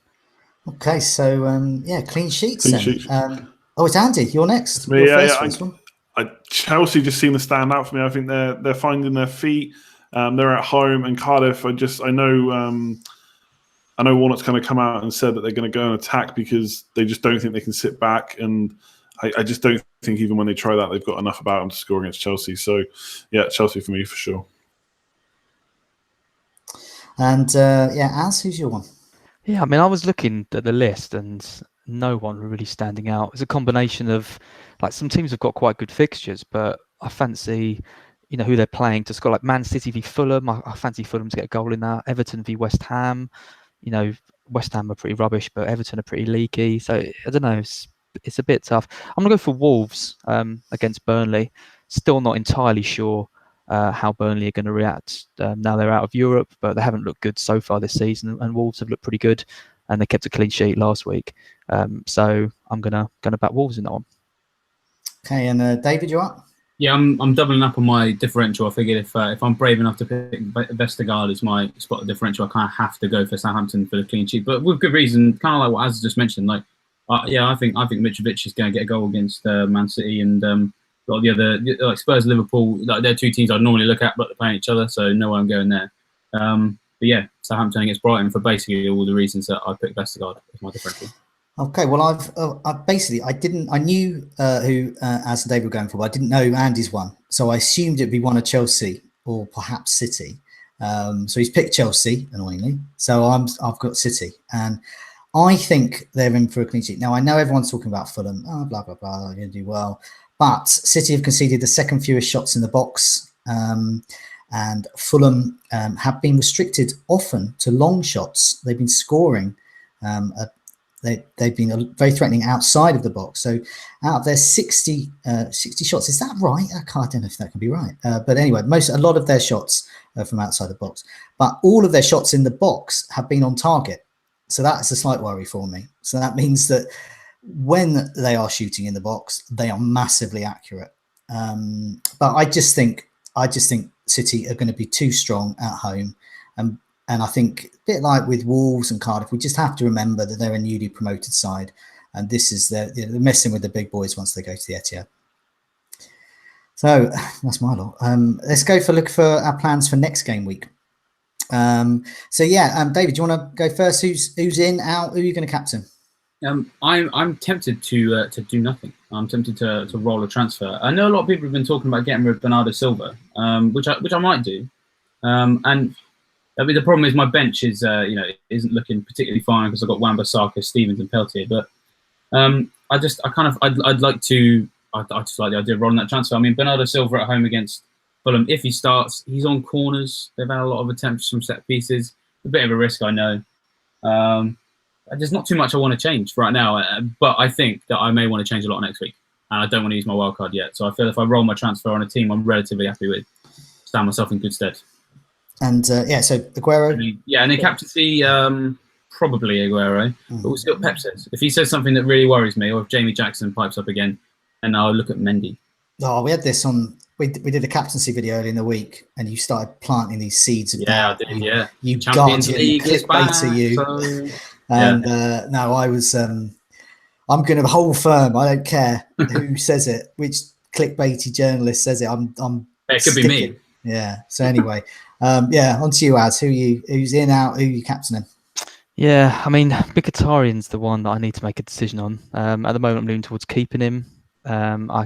Okay, so, clean sheets Clean then. sheets. It's Andy. You're next. Me, You're yeah, first for this one. Chelsea just seem to stand out for me. I think they're finding their feet. They're at home, and Cardiff. I know Warnock's kind of come out and said that they're going to go and attack because they just don't think they can sit back. And I just don't think even when they try that, they've got enough about them to score against Chelsea. So, yeah, Chelsea for me for sure. And Az, who's your one? Yeah, I mean, I was looking at the list and no one really standing out. It's a combination of, like, some teams have got quite good fixtures, but I fancy, who they're playing to score. Like Man City v Fulham, I fancy Fulham to get a goal in that. Everton v West Ham, West Ham are pretty rubbish, but Everton are pretty leaky. So I don't know, it's a bit tough. I'm gonna go for Wolves against Burnley. Still not entirely sure how Burnley are going to react now they're out of Europe, but they haven't looked good so far this season, and Wolves have looked pretty good, and they kept a clean sheet last week. So I'm gonna back Wolves in that one. Okay, and David, you're up. Yeah, I'm doubling up on my differential. I figured if I'm brave enough to pick Vestergaard as my spot of differential, I kind of have to go for Southampton for the clean sheet, but with good reason. Kind of like what Az just mentioned. Like, I think Mitrovic is going to get a goal against Man City, and got the other like Spurs, Liverpool. Like, they're 2 teams I'd normally look at, but they're playing each other, so no way I'm going there. But yeah, Southampton against Brighton for basically all the reasons that I picked Vestergaard as my differential. Okay, well, I knew who Az and David were going for, but I didn't know Andy's one. So I assumed it'd be one of Chelsea or perhaps City. So he's picked Chelsea, annoyingly. So I've got City. And I think they're in for a clean sheet. Now, I know everyone's talking about Fulham. Oh, blah, blah, blah, they're going to do well. But City have conceded the second fewest shots in the box. And Fulham have been restricted often to long shots. They've been scoring They've been very threatening outside of the box. So out of their 60 shots, is that right? I don't know if that can be right. But anyway, a lot of their shots are from outside the box. But all of their shots in the box have been on target. So that's a slight worry for me. So that means that when they are shooting in the box, they are massively accurate. But I just think City are going to be too strong at home. And I think, a bit like with Wolves and Cardiff, we just have to remember that they're a newly promoted side, and this is they're messing with the big boys once they go to the Etihad. So that's my lot. Let's look for our plans for next game week. David, do you want to go first? Who's in, out? Who are you going to captain? I'm tempted to do nothing. I'm tempted to roll a transfer. I know a lot of people have been talking about getting rid of Bernardo Silva, which I might do, and. I mean, the problem is my bench is, isn't looking particularly fine because I've got Wan-Bissaka, Stevens, and Peltier. But I'd just like the idea of rolling that transfer. I mean, Bernardo Silva at home against Fulham. If he starts, he's on corners. They've had a lot of attempts from set pieces. A bit of a risk, I know. There's not too much I want to change right now, but I think that I may want to change a lot next week, and I don't want to use my wild card yet. So I feel if I roll my transfer on a team I'm relatively happy with, stand myself in good stead. And so Aguero. Yeah, and in captaincy, probably Aguero. But we'll see what Pep says. If he says something that really worries me, or if Jamie Jackson pipes up again, then I'll look at Mendy. Oh, we had this on. We did a captaincy video early in the week, and you started planting these seeds of doubt. I did. Yeah, you Champions guardian, League clickbaiter, you. So, and no, I was. I'm going to hold firm. I don't care who says it, which clickbaity journalist says it. It could be me. Yeah. So anyway. On to you, Az. Who's in, out? Who are you captaining? Yeah, I mean, Mkhitaryan's the one that I need to make a decision on. At the moment, I'm leaning towards keeping him. I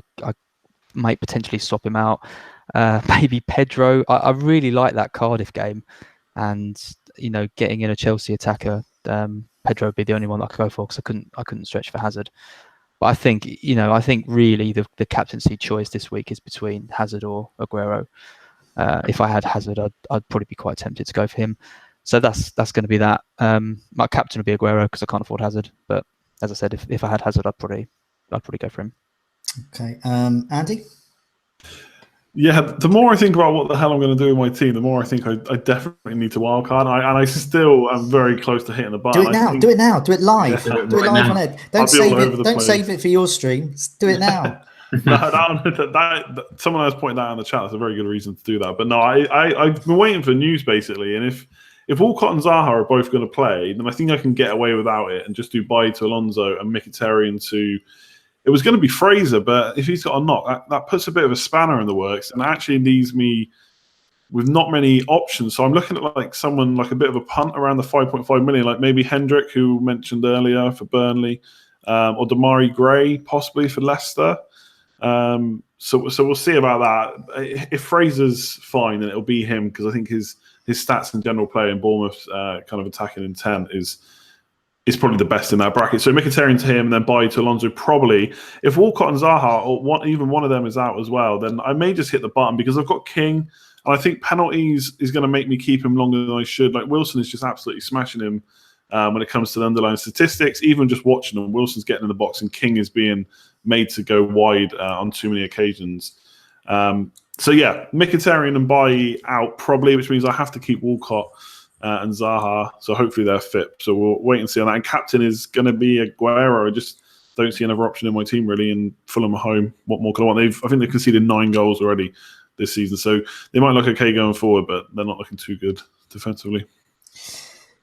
might potentially swap him out. Maybe Pedro. I really like that Cardiff game, and getting in a Chelsea attacker Pedro would be the only one that I could go for because I couldn't stretch for Hazard. But I think really the captaincy choice this week is between Hazard or Aguero. If I had Hazard, I'd probably be quite tempted to go for him. So that's going to be that. My captain would be Aguero because I can't afford Hazard. But as I said, if I had Hazard, I'd probably go for him. Okay, Andy. Yeah, the more I think about what the hell I'm going to do with my team, the more I think I definitely need to wildcard. And I still am very close to hitting the button. Do it now. Do it live. Yeah, do it live on it. Don't place. save it for your stream. Do it now. Someone else pointed that out in the chat. That's a very good reason to do that. But no, I've been waiting for news basically. And if Walcott and Zaha are both going to play, then I think I can get away without it and just do Bailly to Alonso and Mkhitaryan to. It was going to be Fraser, but if he's got a knock, that puts a bit of a spanner in the works and actually leaves me with not many options. So I'm looking at like someone like a bit of a punt around the 5.5 million, like maybe Hendrick, who mentioned earlier for Burnley, or Damari Gray possibly for Leicester. So we'll see about that. If Fraser's fine, then it'll be him because I think his stats in general play in Bournemouth kind of attacking intent is probably the best in that bracket. So Mkhitaryan to him and then Bailly to Alonso probably. If Walcott and Zaha or even one of them is out as well, then I may just hit the button because I've got King and I think penalties is going to make me keep him longer than I should. Like Wilson is just absolutely smashing him when it comes to the underlying statistics. Even just watching him, Wilson's getting in the box and King is being made to go wide on too many occasions. So yeah, Mkhitaryan and Bailly out probably, which means I have to keep Walcott and Zaha, so hopefully they're fit. So we'll wait and see on that. And captain is going to be Aguero. I just don't see another option in my team really. And Fulham at home, what more could I want? I think they've conceded 9 goals already this season, so they might look okay going forward, but they're not looking too good defensively.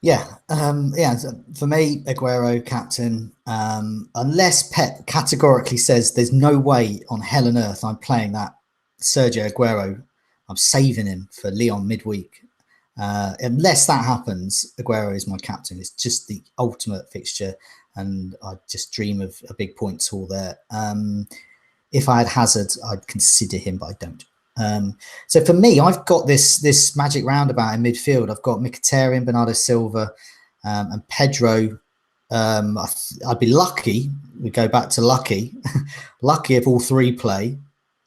Yeah, for me, Aguero captain. Unless Pep categorically says there's no way on hell and earth I'm playing that Sergio Aguero, I'm saving him for Lyon midweek. Unless that happens, Aguero is my captain. It's just the ultimate fixture, and I just dream of a big points haul there. If I had Hazard, I'd consider him, but I don't. So for me, I've got this magic roundabout in midfield. I've got Mkhitaryan, Bernardo Silva, and Pedro. I'd be lucky. We go back to lucky. Lucky if all 3 play.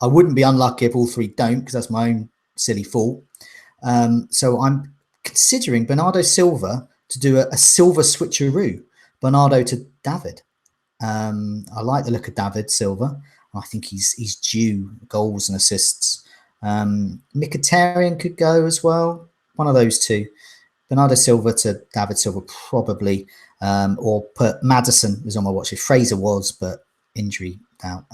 I wouldn't be unlucky if all 3 don't, because that's my own silly fault. So I'm considering Bernardo Silva to do a Silva switcheroo, Bernardo to David. I like the look of David Silva. I think he's due goals and assists. Mkhitaryan could go as well. One of those two. Bernardo Silva to David Silva probably, or put Maddison was on my watch list. Fraser was, but injury out.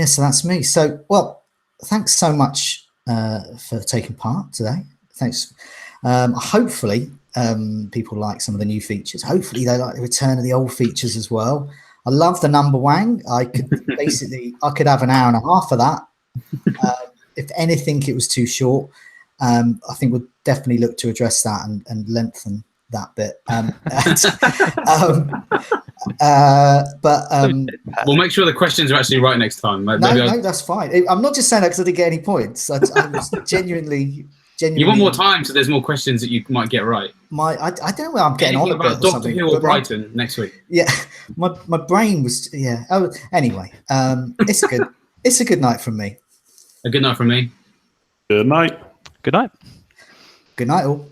So that's me. So, well, thanks so much for taking part today. Thanks. Hopefully people like some of the new features. Hopefully they like the return of the old features as well. I love the number wang. I could have an hour and a half of that. If anything, it was too short. I think we'll definitely look to address that and lengthen that bit. We'll make sure the questions are actually right next time. No, that's fine. I'm not just saying that because I didn't get any points. I was genuinely. You want more time, so there's more questions that you might get right. I don't know where I'm getting on about Dr. Hill or Brighton next week. Yeah, my brain was Oh, anyway, it's a good night from me. A good night from me. Good night. Good night. Good night, all.